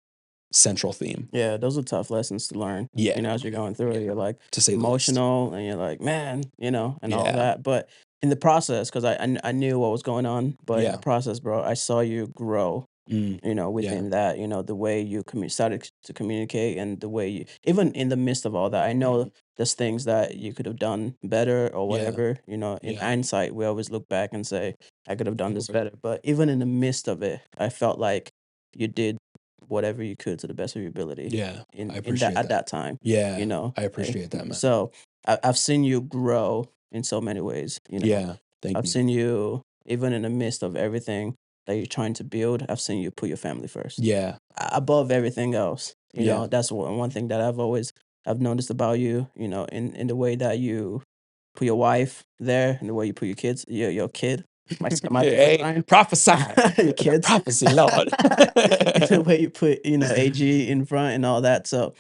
B: central theme.
A: Yeah, those are tough lessons to learn.
B: Yeah,
A: You know, as you're going through it, you're like
B: to say the least.
A: emotional and you're like, man, and all
B: Yeah,
A: that. But in the process, because I knew what was going on, but in the
B: yeah,
A: process, bro, I saw you grow,
B: mm, yeah,
A: within that, the way you started to communicate and the way you, even in the midst of all that, I know
B: mhm,
A: there's things that you could have done better or
B: yeah,
A: whatever, in
B: yeah,
A: hindsight, we always look back and say, I could have done
B: of
A: this
B: course.
A: better. But even in the midst of it, I felt like you did whatever you could to the best of your ability
B: Yeah, I
A: in that
B: appreciate
A: at
B: that.
A: that time,
B: Yeah, I appreciate that, man.
A: so I've seen you grow in so many ways,
B: Yeah, thank
A: I've
B: you.
A: seen you, even in the midst of everything that you're trying to build, I've seen you put your family first.
B: Yeah,
A: Above everything else.
B: yeah.
A: That's one thing that I've noticed about you, in the way that you put your wife there and the way you put your kids, your kid, my favorite
B: Hey,
A: sign,
B: prophesy.
A: your kids.
B: Prophecy, Lord.
A: In the way you put, AG in front and all that. So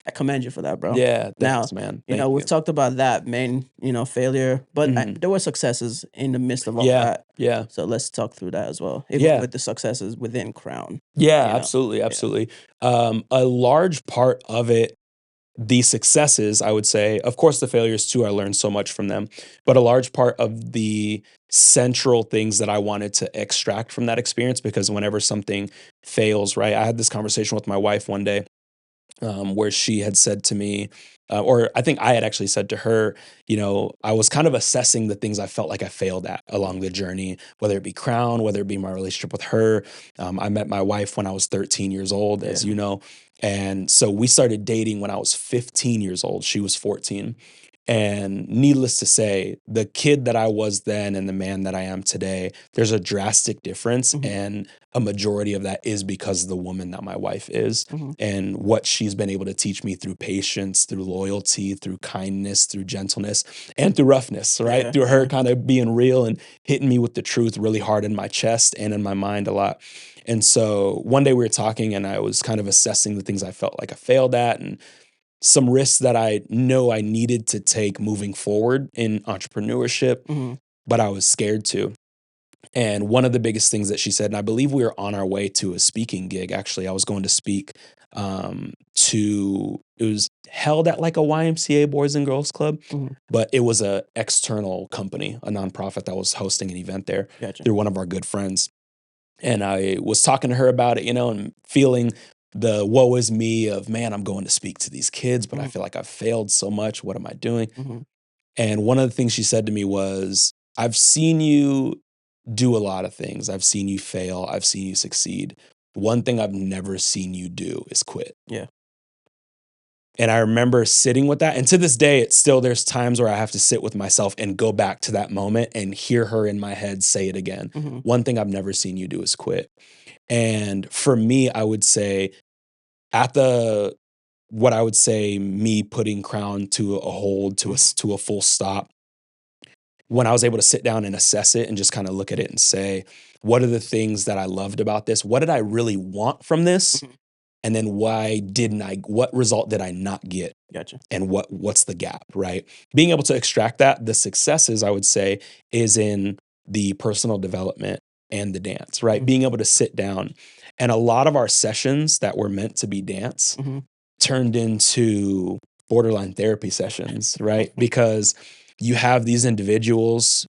A: I commend you for that, bro.
B: Yeah,
A: Now,
B: thanks, man. Thank
A: we've
B: you.
A: talked about that main, failure, but
B: Mhm.
A: there were successes in the midst of all
B: Yeah,
A: that.
B: yeah,
A: So let's talk through that as well, even
B: yeah.
A: with the successes within Crown.
B: Yeah,
A: You know,
B: absolutely,
A: yeah.
B: absolutely. A large part of it, the successes, I would say, of course, the failures too, I learned so much from them, but a large part of the central things that I wanted to extract from that experience, because whenever something fails, right? I had this conversation with my wife one day, where she had said to me, or I think I had actually said to her, I was kind of assessing the things I felt like I failed at along the journey, whether it be Crown, whether it be my relationship with her. I met my wife when I was 13 years old, as
A: Yeah.
B: you know. And so we started dating when I was 15 years old. She was 14. And needless to say, the kid that I was then and the man that I am today, there's a drastic difference. And a majority of that is because of the woman that my wife is and what she's been able to teach me through patience, through loyalty, through kindness, through gentleness, and through roughness, right? Through her kind of being real and hitting me with the truth really hard in my chest and in my mind a lot. And so one day we were talking and I was kind of assessing the things I felt like I failed at and some risks that I know I needed to take moving forward in entrepreneurship, but I was scared to. And one of the biggest things that she said, and I believe we were on our way to a speaking gig. Actually, I was going to speak it was held at like a YMCA Boys and Girls Club, but it was a external company, a nonprofit that was hosting an event there through one of our good friends. And I was talking to her about it, and feeling the woe is me of, man, I'm going to speak to these kids, but I feel like I've failed so much. What am I doing? And one of the things she said to me was, I've seen you do a lot of things. I've seen you fail. I've seen you succeed. One thing I've never seen you do is quit.
A: Yeah.
B: And I remember sitting with that. And to this day, there's times where I have to sit with myself and go back to that moment and hear her in my head say it again. One thing I've never seen you do is quit. And for me, I would say what I would say me putting Crown to a hold, to a full stop, when I was able to sit down and assess it and just kind of look at it and say, what are the things that I loved about this? What did I really want from this? And then what result did I not get?
A: Gotcha.
B: And what's the gap, right? Being able to extract that, the successes, I would say, is in the personal development and the dance, right? Being able to sit down. And a lot of our sessions that were meant to be dance turned into borderline therapy sessions, right? Because you have these individuals,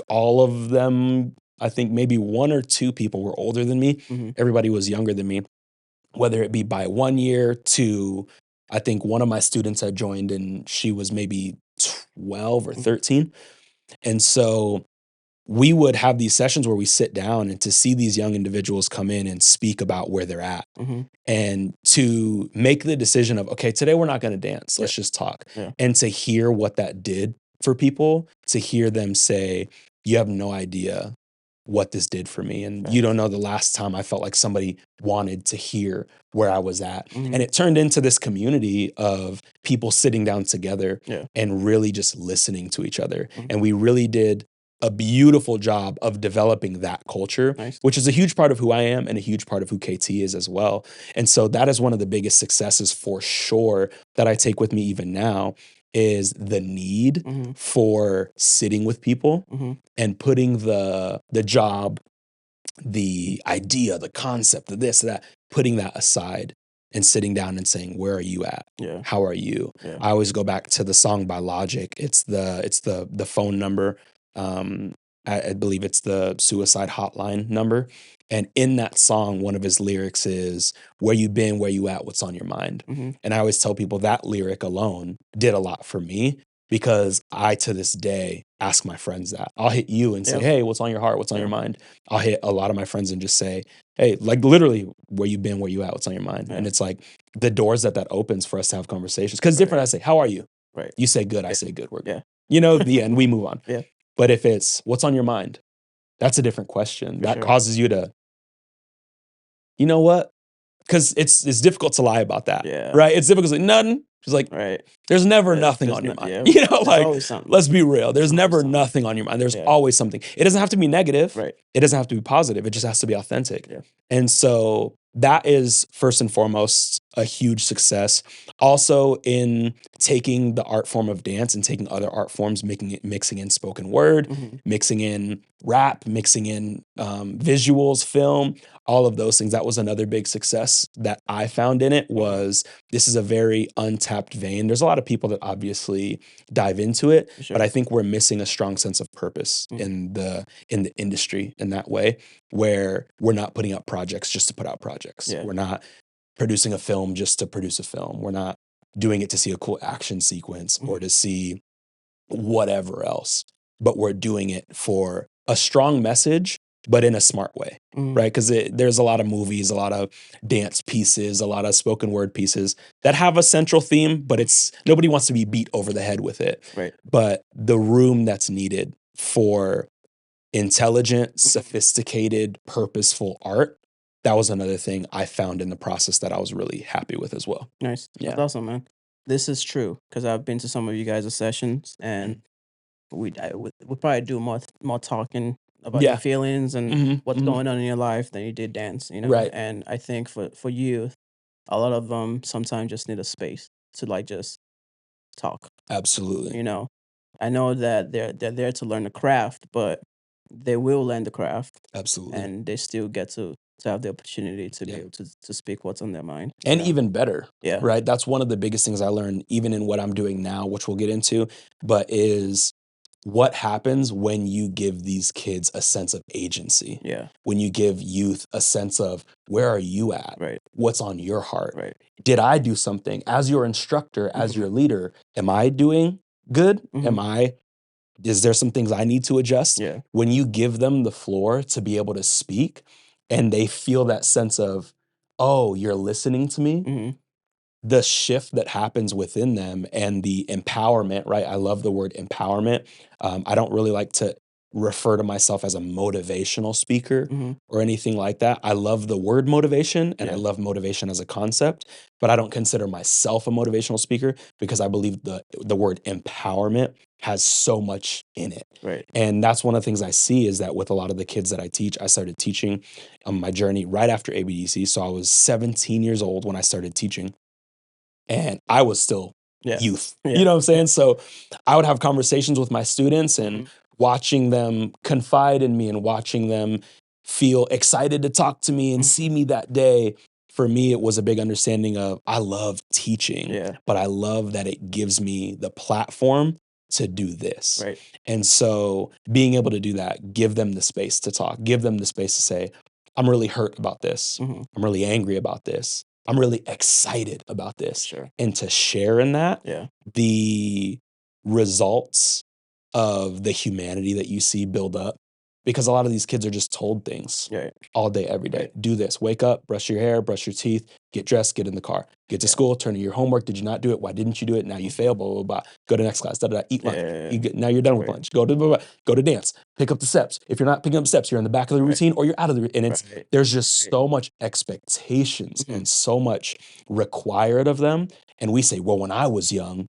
B: all of them, I think maybe one or two people were older than me. Everybody was younger than me, whether it be by 1 year to, I think one of my students had joined and she was maybe 12 or 13. And so we would have these sessions where we sit down and to see these young individuals come in and speak about where they're at and to make the decision of, okay, today we're not going to dance. Let's just talk. And to hear what that did for people, to hear them say, you have no idea what this did for me. And you don't know the last time I felt like somebody wanted to hear where I was at. And it turned into this community of people sitting down together and really just listening to each other. And we really did a beautiful job of developing that culture, which is a huge part of who I am and a huge part of who KT is as well. And so that is one of the biggest successes for sure that I take with me even now, is the need for sitting with people and putting the job, the idea, the concept, the this, that, putting that aside and sitting down and saying, where are you at? How are you? I always go back to the song by Logic. It's the phone number. I believe it's the suicide hotline number. And in that song, one of his lyrics is, where you been, where you at, what's on your mind? And I always tell people that lyric alone did a lot for me, because I, to this day, ask my friends that. I'll hit you and say, hey, what's on your heart? What's on your mind? I'll hit a lot of my friends and just say, hey, like literally, where you been, where you at, what's on your mind? And it's like the doors that opens for us to have conversations. Because different, I say, how are you? You say good, I say good, we're good. The end, we move on. But if it's, what's on your mind? That's a different question. That causes you to, you know what? Because it's difficult to lie about that, right? It's difficult to say, nothing. It's like, there's never nothing on your mind. Let's be real. There's never nothing on your mind. There's always something. It doesn't have to be negative. It doesn't have to be positive. It just has to be authentic. And so that is first and foremost a huge success. Also in taking the art form of dance and taking other art forms, mixing in spoken word, mixing in rap, mixing in visuals, film, all of those things. That was another big success that I found in it. Was this is a very untapped vein. There's a lot of people that obviously dive into it, but I think we're missing a strong sense of purpose in the industry in that way, where we're not putting out projects just to put out projects. We're not producing a film just to produce a film. We're not doing it to see a cool action sequence or to see whatever else, but we're doing it for a strong message but in a smart way, right? Because there's a lot of movies, a lot of dance pieces, a lot of spoken word pieces that have a central theme, but it's nobody wants to be beat over the head with it.
A: Right.
B: But the room that's needed for intelligent, sophisticated, purposeful art, that was another thing I found in the process that I was really happy with as well.
A: Nice.
B: Yeah.
A: That's awesome, man. This is true because I've been to some of you guys' sessions, and we probably do more talking about your
B: Yeah.
A: feelings and
B: Mhm,
A: what's
B: mhm.
A: going on in your life than you did dance, you know.
B: Right.
A: And I think for you, a lot of them sometimes just need a space to like just talk.
B: Absolutely.
A: You know, I know that they're there to learn the craft, but they will learn the craft,
B: Absolutely.
A: and they still get to have the opportunity to be
B: Yeah.
A: able to speak what's on their mind.
B: And even better,
A: Yeah.
B: right? That's one of the biggest things I learned, even in what I'm doing now, which we'll get into, but is what happens when you give these kids a sense of agency,
A: Yeah.
B: when you give youth a sense of where are you at?
A: Right.
B: What's on your heart?
A: Right.
B: Did I do something as your instructor, as your leader? Am I doing good? Is there some things I need to adjust?
A: Yeah.
B: When you give them the floor to be able to speak and they feel that sense of, oh, you're listening to me, the shift that happens within them and the empowerment, right? I love the word empowerment. I don't really like to refer to myself as a motivational speaker or anything like that. I love the word motivation and I love motivation as a concept, but I don't consider myself a motivational speaker because I believe the word empowerment has so much in it.
A: Right.
B: And that's one of the things I see is that with a lot of the kids that I teach, I started teaching on my journey right after ABDC. So I was 17 years old when I started teaching. And I was still youth. You know what I'm saying? So I would have conversations with my students and watching them confide in me and watching them feel excited to talk to me and see me that day. For me, it was a big understanding of I love teaching, but I love that it gives me the platform to do this.
A: Right.
B: And so being able to do that, give them the space to talk, give them the space to say, I'm really hurt about this. I'm really angry about this. I'm really excited about this.
A: Sure.
B: And to share in that, the results of the humanity that you see build up, because a lot of these kids are just told things all day, every day. Do this, wake up, brush your hair, brush your teeth, get dressed, get in the car, get to school, turn in your homework. Did you not do it? Why didn't you do it? Now you fail, blah, blah, blah. Go to next class, da, da, da, eat lunch. Now you're done with lunch. Go to, blah, blah, blah. Go to dance, pick up the steps. If you're not picking up steps, you're in the back of the routine or you're out of the, and it's, there's just so much expectations and so much required of them. And we say, well, when I was young,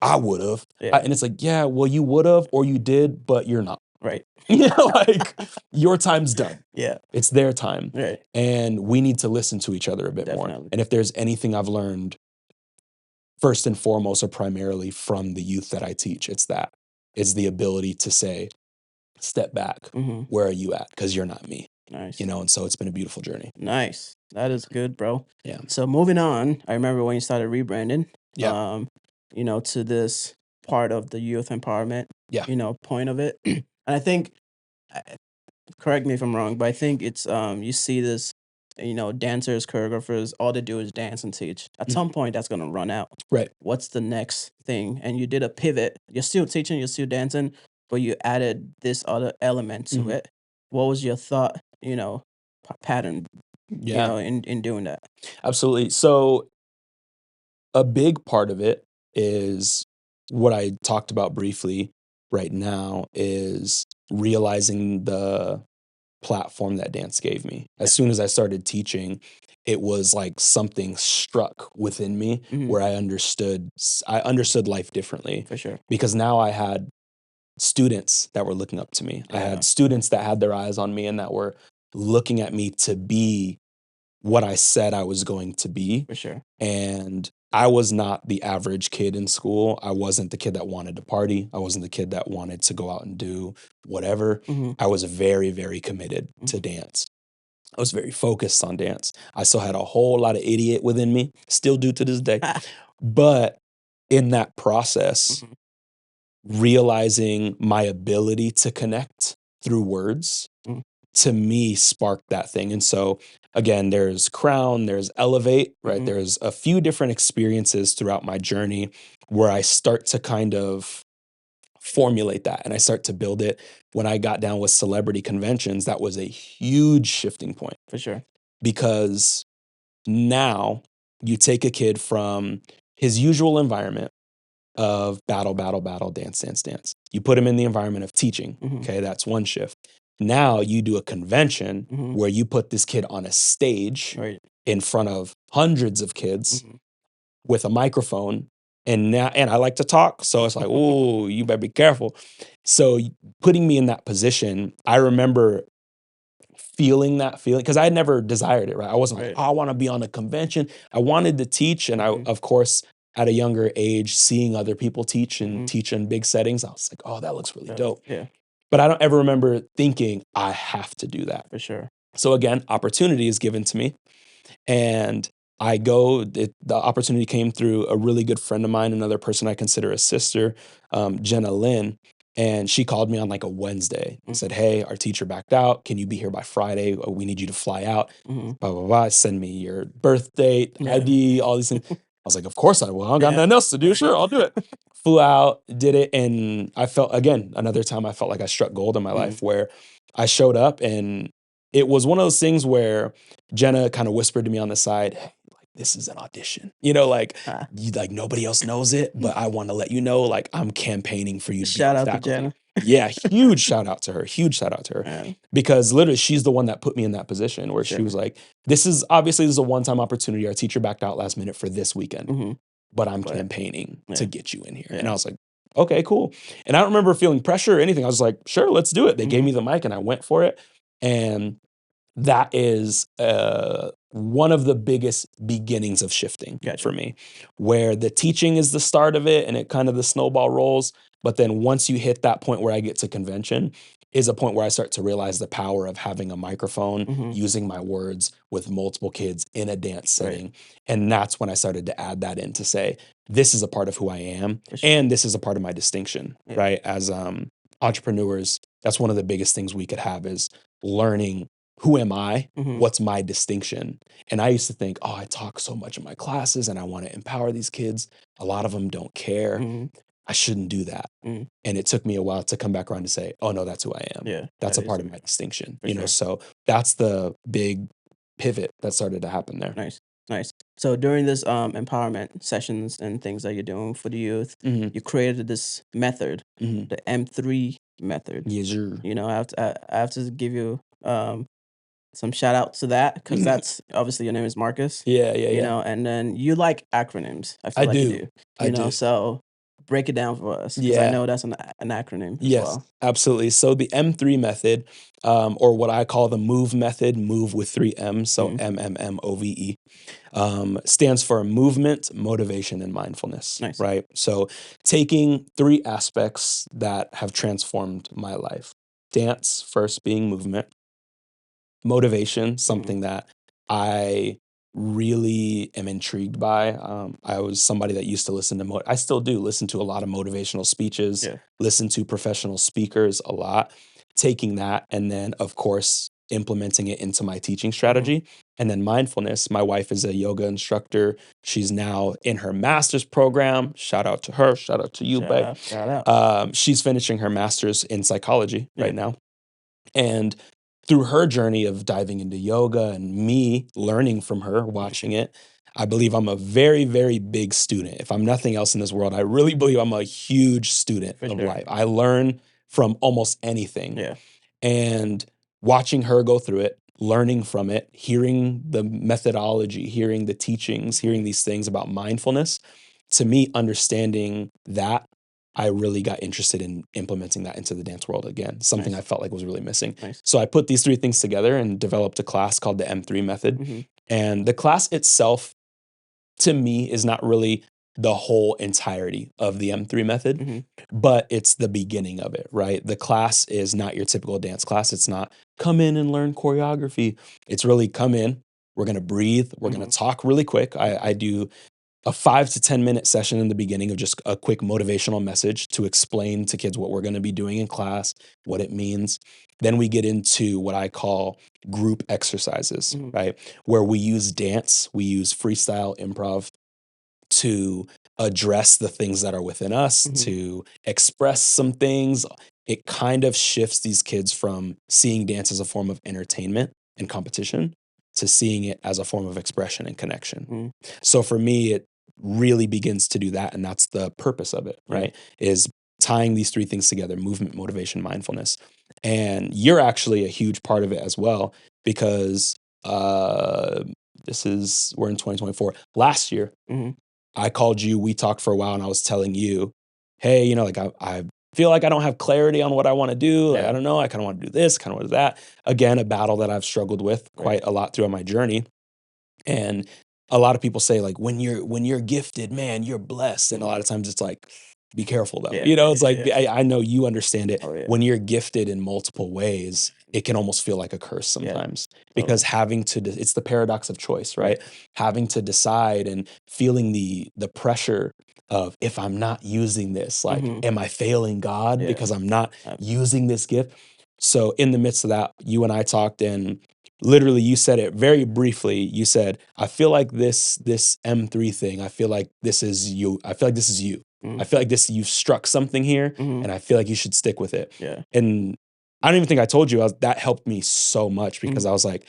B: I would have. And it's like, yeah, well, you would have or you did, but you're not.
A: Right.
B: You know, like your time's done.
A: Yeah.
B: It's their time.
A: Right.
B: And we need to listen to each other a bit more. And if there's anything I've learned, first and foremost or primarily from the youth that I teach, it's that. It's the ability to say, step back. Where are you at? Because you're not me.
A: Nice.
B: You know, and so it's been a beautiful journey.
A: Nice. That is good, bro.
B: Yeah.
A: So moving on, I remember when you started rebranding.
B: Yeah.
A: You know, to this part of the youth empowerment.
B: Yeah.
A: You know, point of it. And I think, correct me if I'm wrong, but I think it's you see this, you know, dancers, choreographers, all they do is dance and teach. At some point, that's gonna run out.
B: Right.
A: What's the next thing? And you did a pivot. You're still teaching, you're still dancing, but you added this other element to it. What was your thought, you know, pattern, you know, in doing that?
B: Absolutely. So a big part of it is what I talked about briefly right now is realizing the platform that dance gave me. As soon as I started teaching, it was like something struck within me where I understood life differently.
A: For sure.
B: Because now I had students that were looking up to me. I had students that had their eyes on me and that were looking at me to be what I said I was going to be.
A: For sure.
B: And I was not the average kid in school. I wasn't the kid that wanted to party. I wasn't the kid that wanted to go out and do whatever. I was very, very committed to dance. I was very focused on dance. I still had a whole lot of idiot within me, still do to this day. But in that process, realizing my ability to connect through words, to me sparked that thing. And so again, there's Crown, there's Elevate, right? There's a few different experiences throughout my journey where I start to kind of formulate that and I start to build it. When I got down with celebrity conventions, that was a huge shifting point.
A: For sure.
B: Because now you take a kid from his usual environment of battle, battle, battle, dance, dance, dance. You put him in the environment of teaching. Okay, that's one shift. Now you do a convention where you put this kid on a stage in front of hundreds of kids with a microphone. And I like to talk, so it's like, oh, you better be careful. So putting me in that position, I remember feeling that feeling because I had never desired it, right? I wasn't like, oh, I want to be on a convention. I wanted to teach. And I, of course, at a younger age, seeing other people teach and teach in big settings, I was like, oh, that looks really dope.
A: Yeah.
B: But I don't ever remember thinking I have to do that.
A: For sure.
B: So again, opportunity is given to me. And I go, the opportunity came through a really good friend of mine, another person I consider a sister, Jenna Lynn. And she called me on like a Wednesday and said, hey, our teacher backed out. Can you be here by Friday? We need you to fly out. Blah, blah, blah. Send me your birth date, ID, all these things. I was like, of course I will. I don't got nothing else to do. Sure, I'll do it. Flew out, did it. And I felt, again, another time I felt like I struck gold in my life where I showed up and it was one of those things where Jenna kind of whispered to me on the side, hey, like, this is an audition. You know, like, like nobody else knows it, but I want to let you know, like, I'm campaigning for you to be on
A: Shout out to
B: faculty.
A: Jenna.
B: Yeah, huge shout out to her. Huge shout out to her. Because literally she's the one that put me in that position where she was like, this is a one-time opportunity. Our teacher backed out last minute for this weekend, but I'm campaigning to get you in here. And I was like, okay, cool. And I don't remember feeling pressure or anything. I was like, sure, let's do it. They gave me the mic and I went for it. And that is one of the biggest beginnings of shifting for me, where the teaching is the start of it and it kind of the snowball rolls. But then once you hit that point where I get to convention is a point where I start to realize the power of having a microphone, using my words with multiple kids in a dance setting. And that's when I started to add that in to say, this is a part of who I am and this is a part of my distinction, right? As entrepreneurs, that's one of the biggest things we could have is learning who am I? What's my distinction? And I used to think, oh, I talk so much in my classes and I want to empower these kids. A lot of them don't care. I shouldn't do that. And it took me a while to come back around to say, oh no, that's who I am.
A: Yeah,
B: that's a part of my distinction. You know, so that's the big pivot that started to happen there.
A: Nice. So during this empowerment sessions and things that you're doing for the youth, you created this method, the M3 method.
B: Yes, sir.
A: You know, I have to give you some shout out to that because that's obviously your name is Marcus. You know, and then you like acronyms. I feel like you do. You know, so break it down for us because I know that's an acronym as well.
B: Absolutely. So the M3 method, or what I call the MOVE method, move with 3 M's, so MMMOVE, stands for movement, motivation, and mindfulness. Right? So taking 3 aspects that have transformed my life. Dance, first being movement. Motivation, something that I really am intrigued by. I was somebody that used to listen to, I still do listen to a lot of motivational speeches, listen to professional speakers a lot, taking that and then, of course, implementing it into my teaching strategy. And then mindfulness. My wife is a yoga instructor. She's now in her master's program. Shout out to her. Shout out to you, babe.
A: Shout out.
B: She's finishing her master's in psychology right now. And through her journey of diving into yoga and me learning from her, watching it, I believe I'm a very, very big student. If I'm nothing else in this world, I really believe I'm a huge student of life. I learn from almost anything. And watching her go through it, learning from it, hearing the methodology, hearing the teachings, hearing these things about mindfulness, to me, understanding that, I really got interested in implementing that into the dance world again, something I felt like was really missing. So I put these 3 things together and developed a class called the M3 method. And the class itself, to me, is not really the whole entirety of the M3 method, but it's the beginning of it, right? The class is not your typical dance class. It's not come in and learn choreography. It's really come in, we're going to breathe, we're going to talk really quick. I do a 5 to 10 minute session in the beginning of just a quick motivational message to explain to kids what we're going to be doing in class, what it means. Then we get into what I call group exercises, right? Where we use dance, we use freestyle improv to address the things that are within us, to express some things. It kind of shifts these kids from seeing dance as a form of entertainment and competition to seeing it as a form of expression and connection. So for me, it really begins to do that. And that's the purpose of it, right? Is tying these three things together: movement, motivation, mindfulness. And you're actually a huge part of it as well, because we're in 2024. Last year, I called you, we talked for a while, and I was telling you, hey, you know, like I feel like I don't have clarity on what I want to do. Like, I don't know, I kind of want to do this, kind of want to do that. Again, a battle that I've struggled with quite a lot throughout my journey. And a lot of people say, like, when you're gifted, man, you're blessed. And a lot of times it's like, be careful though. You know, it's like, I know you understand it. When you're gifted in multiple ways, it can almost feel like a curse sometimes, because having to, it's the paradox of choice, right? Having to decide and feeling the pressure of, if I'm not using this, like, am I failing God because I'm not using this gift? So in the midst of that, you and I talked, and literally you said it very briefly. You said, I feel like this M3 thing, I feel like this is you. I feel like this is you. I feel like you've struck something here, and I feel like you should stick with it. And I don't even think I told you, that helped me so much, because I was like,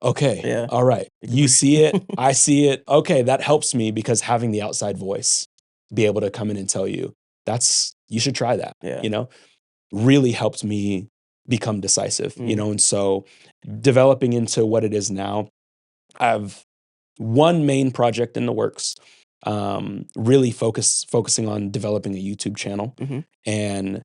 B: okay, all right, you see it, I see it. Okay, that helps me, because having the outside voice be able to come in and tell you, you should try that, you know, really helped me become decisive, you know. And so developing into what it is now, I have one main project in the works, really focusing on developing a YouTube channel and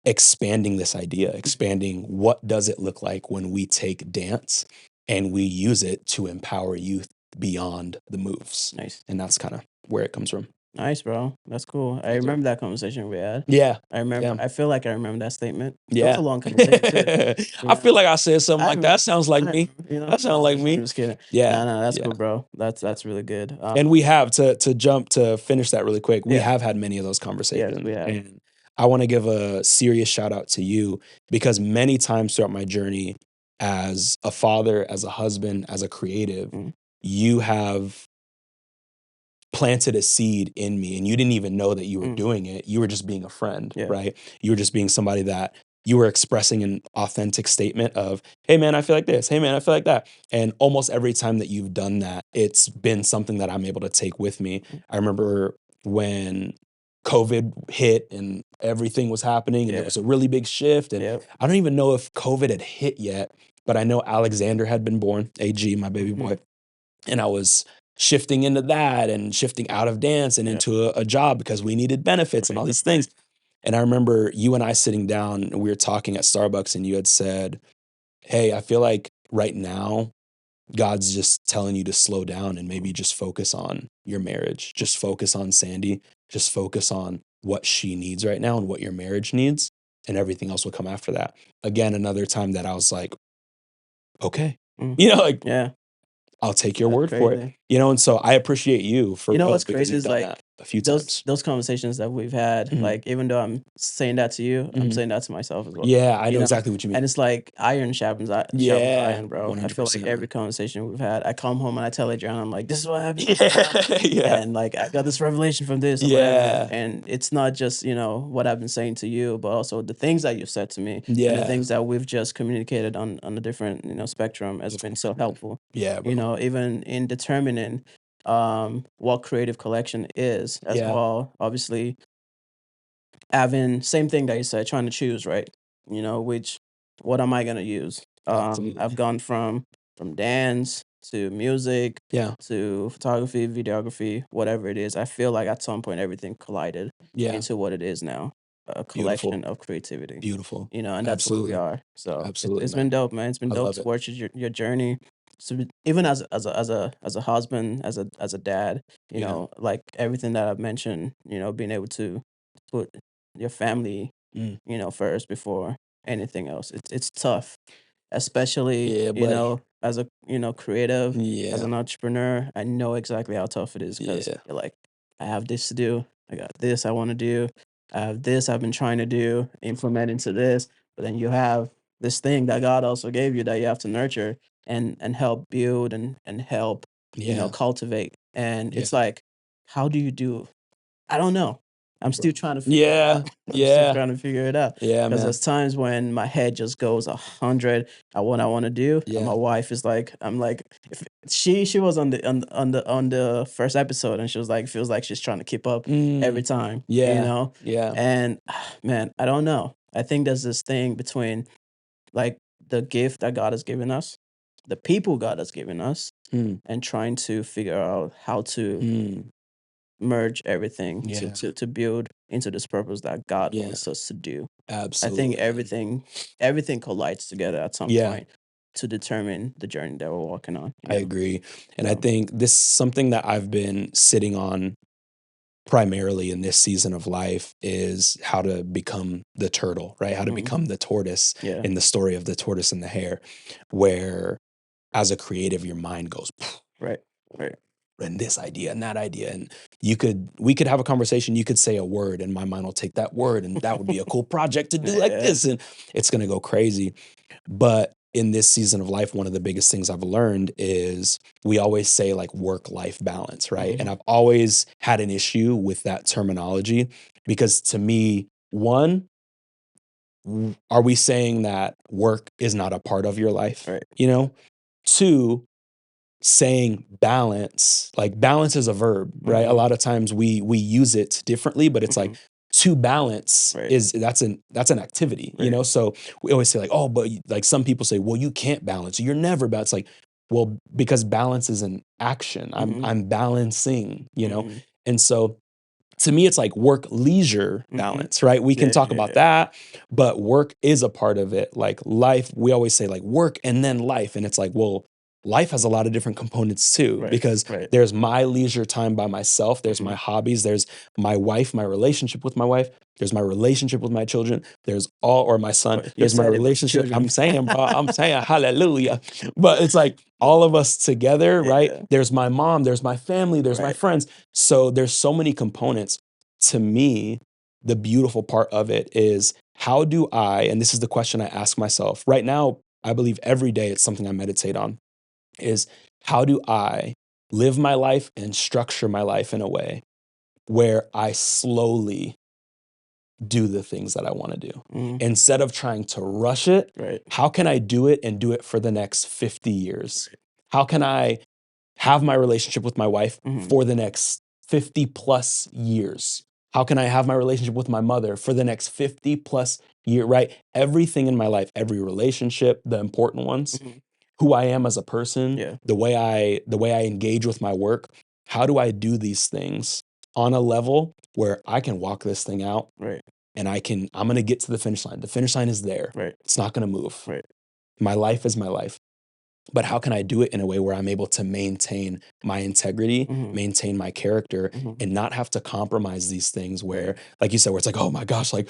B: expanding this idea, expanding what does it look like when we take dance and we use it to empower youth beyond the moves.
A: Nice.
B: And that's kind of where it comes from.
A: Nice, bro. That's cool. I remember that conversation we had.
B: Yeah.
A: I remember. I feel like I remember that statement. It was
B: Yeah.
A: a long conversation too.
B: I feel like I said something
A: I
B: like that.
A: remember.
B: Sounds like
A: I
B: me.
A: remember,
B: That sounds like
A: I'm
B: me.
A: just kidding.
B: Yeah.
A: No, that's
B: Yeah.
A: cool, bro. That's really good.
B: And we have to jump to finish that really quick. We
A: Yeah.
B: have had many of those conversations.
A: Yes, we have.
B: And I want to give a serious shout out to you, because many times throughout my journey as a father, as a husband, as a creative, you have planted a seed in me, and you didn't even know that you were doing it. You were just being a friend, right? You were just being somebody that you were expressing an authentic statement of, hey man, I feel like this. Hey man, I feel like that. And almost every time that you've done that, it's been something that I'm able to take with me. I remember when COVID hit and everything was happening, and it was a really big shift. And I don't even know if COVID had hit yet, but I know Alexander had been born, AG, my baby boy. And I was shifting into that and shifting out of dance and into a job, because we needed benefits and all these things. And I remember you and I sitting down, and we were talking at Starbucks, and you had said, hey, I feel like right now God's just telling you to slow down and maybe just focus on your marriage. Just focus on Sandy. Just focus on what she needs right now and what your marriage needs, and everything else will come after that. Again, another time that I was like, okay, you know, like, I'll take your word for it, you know. And so I appreciate you for both,
A: What's
B: because
A: crazy
B: you've
A: is,
B: done
A: like,
B: that a few times.
A: those conversations that we've had, like, even though I'm saying that to you, I'm saying that to myself as well.
B: Yeah, I know exactly what you mean.
A: And it's like iron sharpens
B: Yeah,
A: iron, bro. I feel like
B: 100%.
A: every conversation we've had, I come home and I tell Adriana, I'm like, this is what happened.
B: Yeah.
A: And like, I got this revelation from this or whatever. And it's not just, what I've been saying to you, but also the things that you've said to me and the things that we've just communicated on a different, spectrum has been so helpful.
B: Yeah, bro.
A: Even in determining what creative collection is as well. Obviously, having same thing that you said, trying to choose, right? What am I gonna use? I've gone from dance to music to photography, videography, whatever it is. I feel like at some point everything collided into what it is now, a collection of creativity.
B: Beautiful.
A: And that's what we are. So
B: Absolutely,
A: it's been dope, man. It's been
B: I
A: dope
B: love
A: to
B: it.
A: watch your journey. So even as a husband, as a dad, like everything that I've mentioned, being able to put your family, first before anything else. It's tough, especially
B: Yeah, buddy.
A: as a creative, as
B: Yeah.
A: an entrepreneur. I know exactly how tough it is, because
B: Yeah.
A: you're like, I have this to do, I got this I want to do, I have this I've been trying to do, implement into this, but then you have this thing that God also gave you that you have to nurture and help build and help
B: Yeah.
A: cultivate. And
B: Yeah.
A: it's like how do you do? I don't know. I'm still trying to figure it
B: Yeah,
A: out. I'm still
B: yeah,
A: trying to figure it out
B: yeah,
A: because
B: man.
A: there's times when my head just goes 100 at what I want to do, and my
B: Yeah.
A: wife is like, I'm like, if she was on the first episode, and she was like, feels like she's trying to keep up every
B: Mm,
A: time,
B: yeah, yeah.
A: and man, I don't know. I think there's this thing between like the gift that God has given us, the people God has given us,
B: Mm,
A: and trying to figure out how to
B: mm,
A: merge everything
B: yeah,
A: to build into this purpose that God
B: yeah,
A: wants us to do. I think
B: absolutely, man.
A: everything collides together at some
B: Yeah,
A: point to determine the journey that we're walking on,
B: I agree. And I
A: So
B: think this is something that I've been sitting on primarily in this season of life is how to become the turtle, right? How to
A: mhm,
B: become the tortoise
A: yeah,
B: in the story of the tortoise and the hare, where as a creative, your mind goes,
A: right, right.
B: and this idea and that idea. And we could have a conversation. You could say a word, and my mind will take that word, and that would be a cool project to do like
A: Yeah.
B: this. And it's going to go crazy. But in this season of life, one of the biggest things I've learned is we always say like work life balance, right? And
A: Mhm,
B: I've always had an issue with that terminology because to me, one, are we saying that work is not a part of your life?
A: right.
B: You know? Two, saying balance, like balance is a verb, right? A
A: Mhm,
B: lot of times we use it differently, but it's like
A: mhm,
B: to balance
A: right,
B: is that's an activity, you
A: right.
B: know? So we always say like, oh, but like some people say, well, you can't balance. You're never balanced. Like, well, because balance is an action.
A: Mhm,
B: I'm balancing, you know?
A: mhm,
B: And so to me, it's like work leisure
A: mhm.
B: balance, right? We can
A: Yeah,
B: talk
A: yeah,
B: about
A: yeah.
B: that, but work is a part of it. Like life, we always say like work and then life. And it's like, well, life has a lot of different components too,
A: Right,
B: because
A: right.
B: there's my leisure time by myself, there's my
A: Mhm,
B: hobbies, there's my wife, my relationship with my wife, there's my relationship with my children, there's all, or my son,
A: but you
B: there's my
A: said it, but
B: relationship.
A: children.
B: I'm saying, bro, I'm saying hallelujah. But it's like all of us together, right?
A: Yeah,
B: There's my mom, there's my family, there's my
A: right.
B: friends. So there's so many components. To me, the beautiful part of it is how do I, and this is the question I ask myself right now, I believe every day it's something I meditate on, is how do I live my life and structure my life in a way where I slowly do the things that I want to do.
A: Mhm,
B: Instead of trying to rush it,
A: right,
B: how can I do it and do it for the next 50 years?
A: right.
B: How can I have my relationship with my wife
A: Mhm,
B: for the next 50 plus years? How can I have my relationship with my mother for the next 50 plus year, right? Everything in my life, every relationship, the important ones,
A: mhm.
B: who I am as a person,
A: Yeah,
B: the way I engage with my work, how do I do these things on a level where I can walk this thing out
A: right,
B: and I'm going to get to the finish line. The finish line is there.
A: right,
B: It's not going to move.
A: right.
B: My life is my life, but how can I do it in a way where I'm able to maintain my integrity,
A: Mhm,
B: maintain my character,
A: mhm.
B: and not have to compromise these things
A: Right,
B: where, like you said, where it's like, oh my gosh, like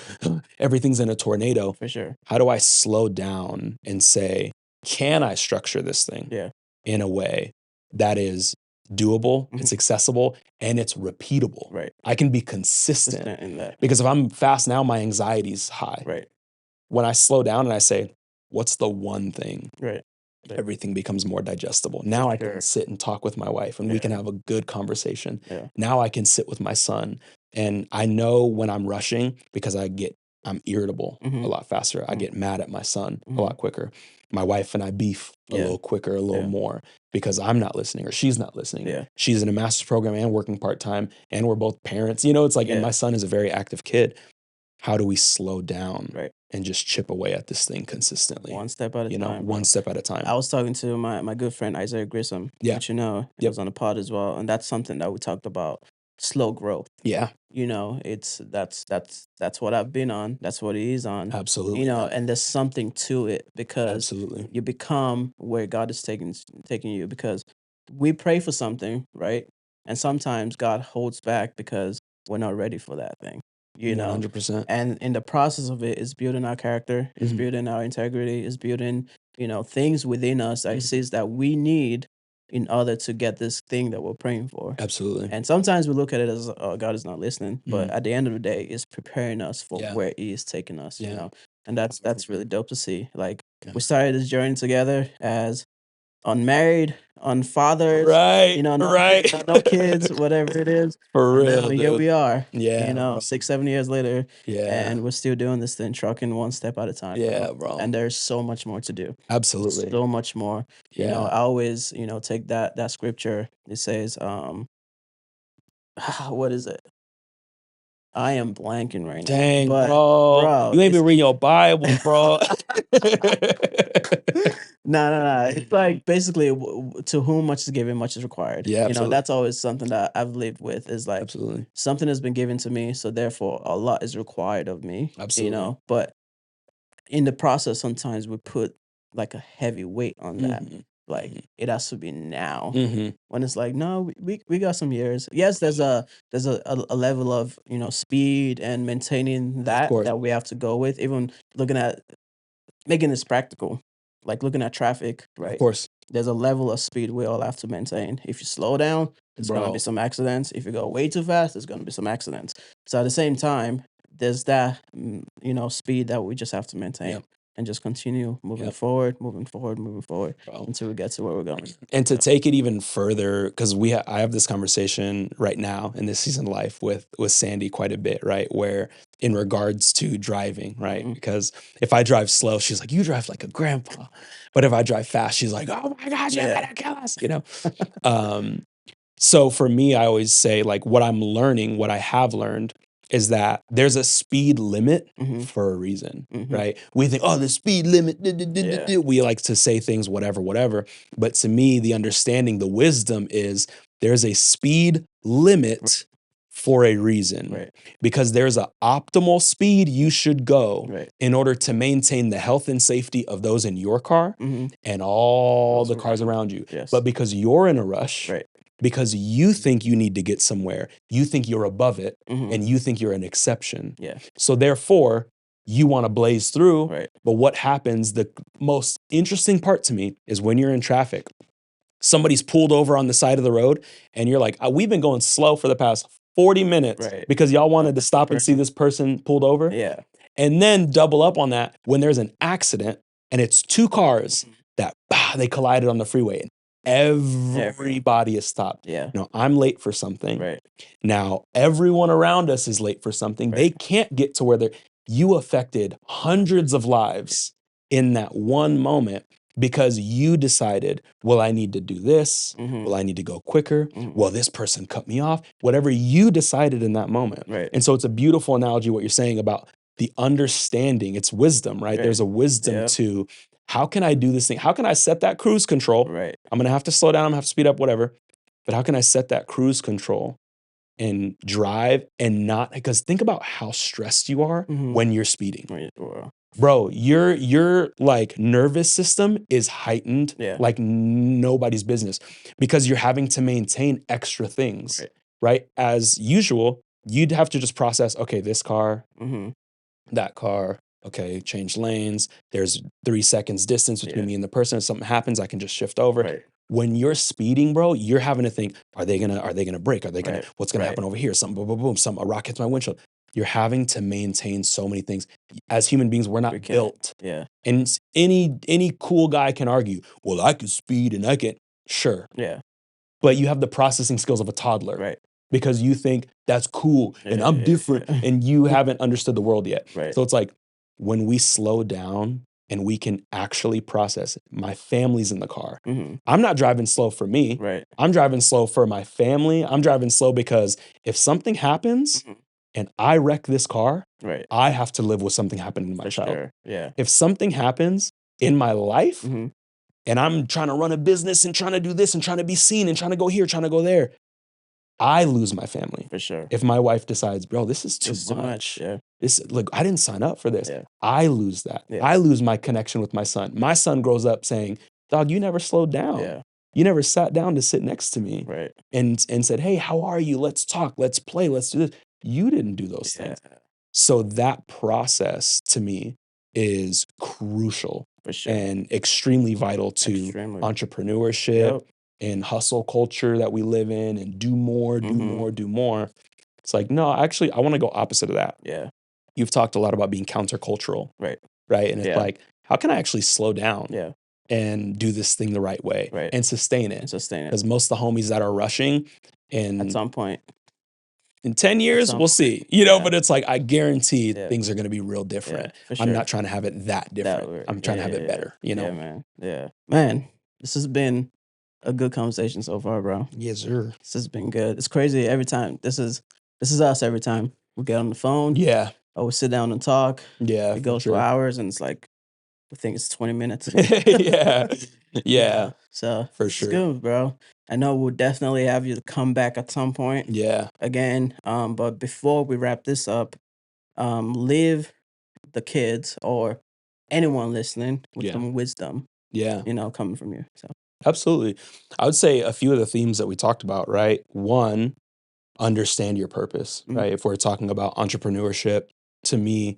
B: everything's in a tornado.
A: for sure.
B: How do I slow down and say, can I structure this thing
A: Yeah,
B: in a way that is doable, it's
A: mhm,
B: accessible, and it's repeatable?
A: right.
B: I can be consistent
A: Consistent in that.
B: because if I'm fast now, my anxiety's high.
A: Right,
B: When I slow down and I say, what's the one thing,
A: right, right.
B: everything becomes more digestible.
A: For
B: Now I can
A: sure.
B: sit and talk with my wife and we can
A: Yeah,
B: have a good conversation.
A: yeah.
B: Now I can sit with my son and I know when I'm rushing because I'm irritable a
A: Mhm,
B: lot faster. I
A: mhm,
B: get mad at my son a
A: mhm.
B: lot quicker. My wife and I beef a
A: Yeah,
B: little quicker, a little
A: yeah,
B: more because I'm not listening or she's not listening.
A: yeah,
B: She's in a master's program and working part-time and we're both parents. You know, it's like, and
A: yeah.
B: my son is a very active kid. How do we slow down
A: Right.
B: and just chip away at this thing consistently?
A: One step at a
B: You know,
A: time,
B: one
A: bro.
B: step at a time.
A: I was talking to my good friend Isaiah Grissom,
B: Yeah.
A: which he
B: Yep.
A: was on the pod as well, and that's something that we talked about, slow growth.
B: Yeah.
A: It's that's what I've been on. That's what he is on.
B: Absolutely, man.
A: And there's something to it because
B: Absolutely.
A: you become where God is taking you because we pray for something, right? And sometimes God holds back because we're not ready for that thing, you know.
B: 100%.
A: And in the process of it is building our character, is
B: Mhm.
A: building our integrity, is building, things within us that it
B: Mhm.
A: says that we need in order to get this thing that we're praying for.
B: Absolutely.
A: And sometimes we look at it as, oh, God is not listening, but
B: Mhm.
A: at the end of the day, it's preparing us for
B: Yeah.
A: where He is taking us.
B: Yeah.
A: And that's really dope to see. Like
B: Yeah.
A: we started this journey together as unmarried, unfathered,
B: Right,
A: no
B: right.
A: kids, no kids, whatever it is.
B: For
A: And
B: real,
A: now here
B: dude.
A: we are,
B: Yeah, bro.
A: 6, 7 years later,
B: Yeah.
A: and we're still doing this thing, trucking one step at a time,
B: Yeah, bro.
A: and there's so much more to do.
B: Absolutely.
A: So much more.
B: Yeah.
A: I always, take that scripture. It says, what is it? I am blanking right now.
B: Dang,
A: But
B: bro. You ain't been reading your Bible, bro.
A: No. It's like basically to whom much is given, much is required.
B: Yeah, absolutely.
A: That's always something that I've lived with is like
B: Absolutely.
A: something has been given to me, so therefore a lot is required of me.
B: Absolutely.
A: But in the process, sometimes we put like a heavy weight on that.
B: Mhm.
A: Like
B: Mhm.
A: it has to be now.
B: Mhm.
A: When it's like, no, we got some years. Yes, there's a level of speed and maintaining
B: Of course.
A: that we have to go with. Even looking at making this practical, like looking at traffic,
B: Of
A: right?
B: course.
A: There's a level of speed we all have to maintain. If you slow down, there's gonna be
B: Bro.
A: some accidents. If you go way too fast, there's gonna be some accidents. So at the same time, there's that speed that we just have to maintain
B: Yep.
A: and just continue moving
B: Yep.
A: forward, moving forward, moving forward
B: Bro.
A: until we get to where we're going.
B: And to take it even further, because I have this conversation right now in this season of life with Sandy quite a bit, right? Where in regards to driving, right?
A: Mhm.
B: Because if I drive slow, she's like, "You drive like a grandpa," but if I drive fast, she's like, "Oh my gosh, you're
A: Yeah.
B: gonna kill us," So for me, I always say like what I'm learning, what I have learned is that there's a speed limit
A: Mhm.
B: for a reason,
A: Mhm.
B: right? We think, oh, the speed limit,
A: Yeah.
B: we like to say things, whatever, whatever. But to me, the understanding, the wisdom is there's a speed limit for a reason
A: Right.
B: because there's an optimal speed you should go
A: Right.
B: in order to maintain the health and safety of those in your car
A: Mhm.
B: and all
A: Those
B: the cars around you.
A: Yes.
B: But because you're in a rush,
A: Right.
B: because you think you need to get somewhere, you think you're above it,
A: Mhm.
B: and you think you're an exception.
A: Yeah.
B: So therefore, you want to blaze through.
A: Right.
B: But what happens, the most interesting part to me is when you're in traffic, somebody's pulled over on the side of the road, and you're like, we've been going slow for the past 40 minutes
A: Right.
B: because y'all wanted to stop and see this person pulled over.
A: Yeah.
B: And then double up on that when there's an accident and it's two cars
A: Mhm.
B: that they collided on the freeway and everybody is stopped.
A: Yeah.
B: I'm late for something.
A: Right.
B: Now everyone around us is late for something. They
A: Right.
B: can't get to where you affected hundreds of lives in that one moment because you decided, well, I need to do this.
A: Mhm.
B: Well, I need to go quicker.
A: Mhm.
B: Well, this person cut me off. Whatever you decided in that moment.
A: Right.
B: And so it's a beautiful analogy what you're saying about the understanding. It's wisdom, right?
A: Right.
B: There's a wisdom
A: Yep.
B: to how can I do this thing? How can I set that cruise control?
A: Right.
B: I'm gonna have to slow down, I'm gonna have to speed up, whatever. But how can I set that cruise control and drive and not because think about how stressed you are
A: Mhm.
B: when you're speeding.
A: Right. Well,
B: Bro, your like nervous system is heightened
A: Yeah.
B: like nobody's business because you're having to maintain extra things,
A: Right.
B: right? As usual, you'd have to just process, okay, this car,
A: Mhm.
B: that car, okay, change lanes. There's 3 seconds distance between
A: Yeah.
B: me and the person. If something happens, I can just shift over.
A: Right.
B: When you're speeding, bro, you're having to think, are they gonna brake? Are they gonna
A: Right.
B: what's gonna
A: Right.
B: happen over here? Something boom, boom, boom, a rock hits my windshield. You're having to maintain so many things. As human beings, we're
A: We
B: not
A: can't.
B: built.
A: Yeah.
B: And any cool guy can argue, well, I can speed and I can, sure.
A: Yeah.
B: But you have the processing skills of a toddler
A: Right.
B: because you think that's cool and
A: Yeah,
B: I'm
A: yeah,
B: different
A: yeah.
B: and you haven't understood the world yet.
A: Right.
B: So it's like when we slow down and we can actually process it. My family's in the car.
A: Mhm.
B: I'm not driving slow for me.
A: Right.
B: I'm driving slow for my family. I'm driving slow because if something happens
A: Mhm.
B: and I wreck this car,
A: Right.
B: I have to live with something happening to my
A: For
B: child.
A: sure. Yeah.
B: If something happens in my life
A: Mhm.
B: and I'm trying to run a business and trying to do this and trying to be seen and trying to go here, trying to go there, I lose my family.
A: For sure.
B: If my wife decides, bro, this is too
A: This is too much.
B: much.
A: Yeah.
B: This look, I didn't sign up for this.
A: Yeah.
B: I lose that.
A: Yeah.
B: I lose my connection with my son. My son grows up saying, dog, you never slowed down.
A: Yeah.
B: You never sat down to sit next to me
A: Right.
B: and said, hey, how are you? Let's talk, let's play, let's do this. You didn't do those
A: Yeah.
B: things. So that process to me is crucial
A: For sure.
B: and extremely vital to
A: Extremely.
B: entrepreneurship
A: Yep.
B: and hustle culture that we live in and do more, do
A: Mhm.
B: more, do more. It's like, no, actually, I want to go opposite of that.
A: Yeah.
B: You've talked a lot about being countercultural,
A: Right.
B: right? And it's
A: Yeah.
B: like, how can I actually slow down?
A: Yeah.
B: and do this thing the right way
A: Right.
B: and sustain it.
A: And sustain it.
B: Because most of the homies that are rushing and
A: At some point,
B: in 10 years,
A: some
B: we'll
A: point,
B: see. You know,
A: yeah.
B: but it's like I guarantee
A: Yeah.
B: things are gonna be real different.
A: Yeah, for
B: I'm
A: sure.
B: not trying to have it that different.
A: way.
B: I'm trying to have it
A: Yeah.
B: better, you know?
A: Yeah, man. Yeah. Man, this has been a good conversation so far, bro.
B: Yes, sir.
A: This has been good. It's crazy every time. This is us every time. We get on the phone.
B: Yeah.
A: Or we sit down and talk.
B: Yeah,
A: It
B: for
A: goes for
B: sure.
A: hours and it's like we think it's 20 minutes.
B: Yeah. Yeah.
A: So
B: For
A: it's
B: sure.
A: good, bro. I know we'll definitely have you to come back at some point.
B: Yeah.
A: Again. But before we wrap this up, leave the kids or anyone listening with
B: Yeah.
A: some wisdom,
B: Yeah.
A: coming from you. So
B: Absolutely. I would say a few of the themes that we talked about, right? One, understand your purpose, right? If we're talking about entrepreneurship, to me,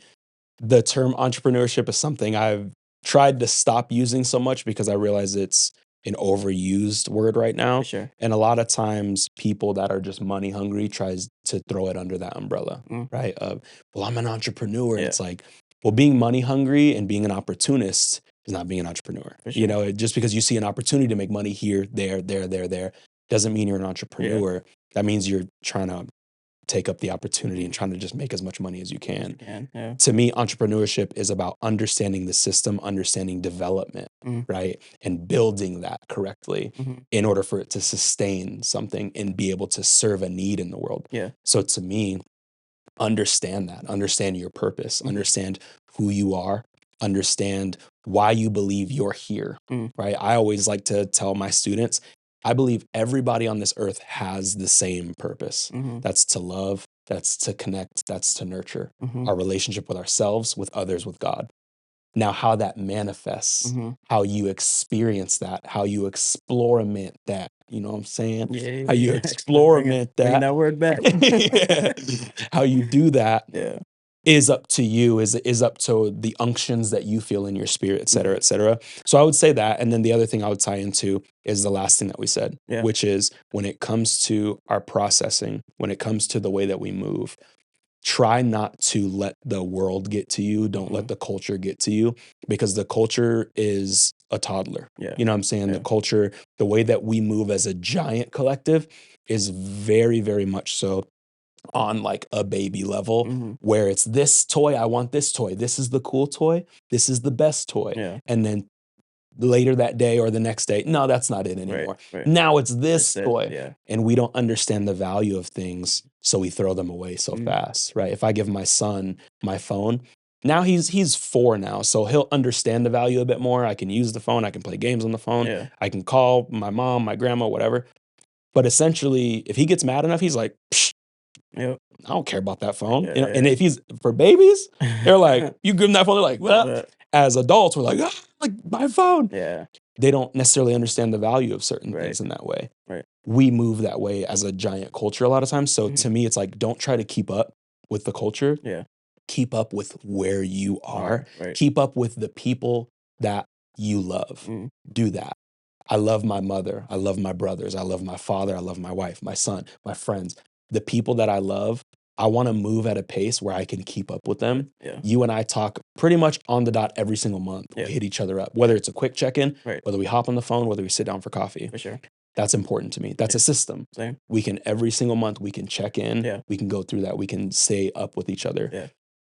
B: the term entrepreneurship is something I've tried to stop using so much because I realize it's an overused word right now.
A: for sure.
B: And a lot of times people that are just money hungry tries to throw it under that umbrella, right? Of, well, I'm an entrepreneur. And
A: Yeah.
B: it's like, well, being money hungry and being an opportunist is not being an entrepreneur.
A: For
B: You
A: sure.
B: know, just because you see an opportunity to make money here, there, doesn't mean you're an entrepreneur. That means you're trying to take up the opportunity and trying to just make as much money as you can.
A: Yeah.
B: To me, entrepreneurship is about understanding the system, understanding development, right? And building that correctly in order for it to sustain something and be able to serve a need in the world.
A: Yeah.
B: So to me, understand that, understand your purpose, understand who you are, understand why you believe you're here, right? I always like to tell my students, I believe everybody on this earth has the same purpose. That's to love, that's to connect, that's to nurture our relationship with ourselves, with others, with God. Now, how that manifests, how you experience that, how you explorament that, you know what I'm saying?
A: Yeah.
B: How you explorament
A: Bring
B: that.
A: that word back.
B: Yeah. How you do that
A: Yeah.
B: is up to you, is up to the unctions that you feel in your spirit, et cetera, et cetera. So I would say that. And then the other thing I would tie into is the last thing that we said, which is when it comes to our processing, when it comes to the way that we move, try not to let the world get to you. Don't let the culture get to you, because the culture is a toddler.
A: Yeah.
B: You know what I'm saying?
A: Yeah.
B: The culture, the way that we move as a giant collective is very, very much so on like a baby level, where it's this toy, I want this toy. This is the cool toy. This is the best toy.
A: Yeah.
B: And then later that day or the next day, no, that's not it anymore.
A: Right.
B: Now it's this
A: That's it.
B: toy.
A: Yeah.
B: And we don't understand the value of things, so we throw them away so fast, right? If I give my son my phone, now he's 4 now, so he'll understand the value a bit more. I can use the phone, I can play games on the phone,
A: Yeah.
B: I can call my mom, my grandma, whatever. But essentially, if he gets mad enough, he's like, psh,
A: Yep.
B: I don't care about that phone.
A: Yeah,
B: You know,
A: yeah.
B: and if he's for babies, they're like, you give them that phone, they're like, well, as adults, we're like, ah, like my phone.
A: Yeah.
B: They don't necessarily understand the value of certain
A: Right.
B: things in that way.
A: Right.
B: We move that way as a giant culture a lot of times. So to me, it's like, don't try to keep up with the culture.
A: Yeah.
B: Keep up with where you are.
A: Right.
B: Keep up with the people that you love. Do that. I love my mother. I love my brothers. I love my father. I love my wife, my son, my friends. The people that I love, I want to move at a pace where I can keep up with them.
A: Yeah.
B: You and I talk pretty much on the dot every single month.
A: Yeah.
B: We hit each other up, whether it's a quick check-in,
A: Right.
B: whether we hop on the phone, whether we sit down for coffee.
A: For sure.
B: That's important to me. That's a system.
A: Same.
B: We can every single month, we can check in.
A: Yeah.
B: We can go through that. We can stay up with each other.
A: Yeah.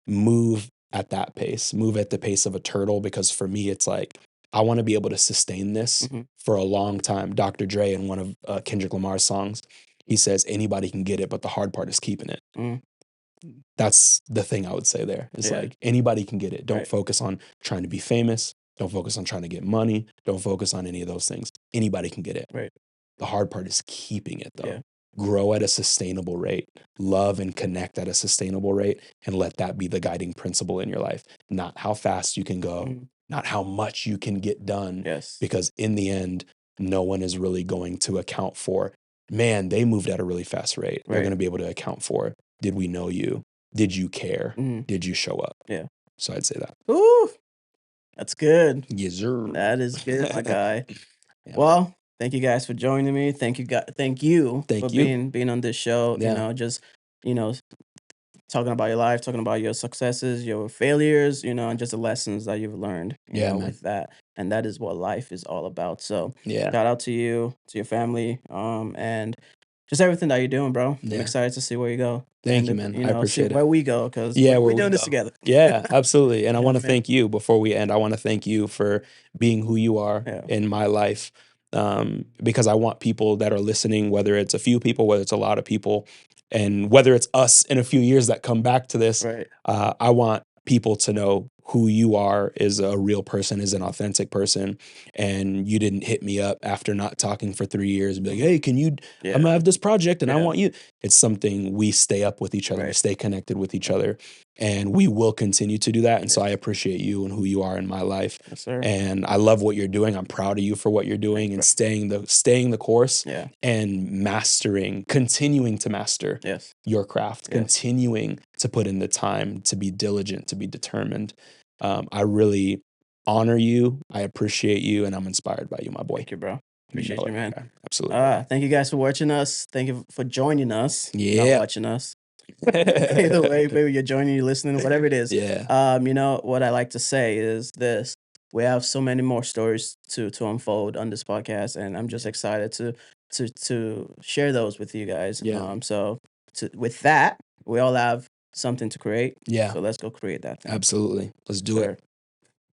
B: Move at that pace. Move at the pace of a turtle, because for me, it's like, I want to be able to sustain this for a long time. Dr. Dre, in one of Kendrick Lamar's songs, he says, anybody can get it, but the hard part is keeping it. That's the thing I would say there. It's like, anybody can get it. Don't focus on trying to be famous. Don't focus on trying to get money. Don't focus on any of those things. Anybody can get it.
A: Right.
B: The hard part is keeping it, though.
A: Yeah.
B: Grow at a sustainable rate. Love and connect at a sustainable rate, and let that be the guiding principle in your life. Not how fast you can go, not how much you can get done.
A: Yes.
B: Because in the end, no one is really going to account for, man, they moved at a really fast rate. They're going to be able to account for, did we know you? Did you care? Did you show up?
A: Yeah.
B: So I'd say that.
A: Ooh, that's good.
B: Yes, sir.
A: That is good, my guy.
B: Yeah.
A: Well, thank you guys for joining me. Thank you for being on this show.
B: Yeah.
A: Just, talking about your life, talking about your successes, your failures, and just the lessons that you've learned,
B: Yeah, man.
A: with that. And that is what life is all about. So
B: Yeah.
A: shout out to you, to your family, and just everything that you're doing, bro. I'm
B: Yeah.
A: excited to see where you go.
B: Thank
A: And
B: you, man. I
A: see
B: appreciate it.
A: where we go, because
B: Yeah,
A: we're
B: where we
A: doing this
B: go.
A: together.
B: Yeah, absolutely. And I
A: Yeah,
B: want to
A: man.
B: thank you before we end. I want to thank you for being who you are
A: Yeah.
B: in my life. Because I want people that are listening, whether it's a few people, whether it's a lot of people, and whether it's us in a few years that come back to this,
A: Right.
B: I want people to know who you are is a real person, is an authentic person, and you didn't hit me up after not talking for 3 years and be like, "Hey, can you? I'm gonna have this project, and I
A: Yeah.
B: want you." It's something we stay up with each other, we
A: Right.
B: stay connected with each other, and we will continue to do that. And so I
A: Yes.
B: appreciate you and who you are in my life,
A: Yes, sir.
B: and I love what you're doing. I'm proud of you for what you're doing and
A: bro.
B: staying the course
A: Yeah.
B: and continuing to master
A: Yes.
B: your craft,
A: Yes.
B: continuing to put in the time, to be diligent, to be determined. I really honor you. I appreciate you, and I'm inspired by you, my boy.
A: Thank you, bro.
B: You
A: Appreciate
B: know
A: you,
B: it.
A: man.
B: Okay. Absolutely, brother.
A: Thank you guys for watching us. Thank you for joining us. Not
B: Yeah.
A: watching us. Either way, maybe you're joining, you're listening, whatever it is.
B: Yeah.
A: What I like to say is this: we have so many more stories to unfold on this podcast, and I'm just excited to share those with you guys.
B: Yeah.
A: With that, we all have something to create.
B: Yeah.
A: So let's go create that thing.
B: Absolutely. Let's do
A: Sure.
B: it.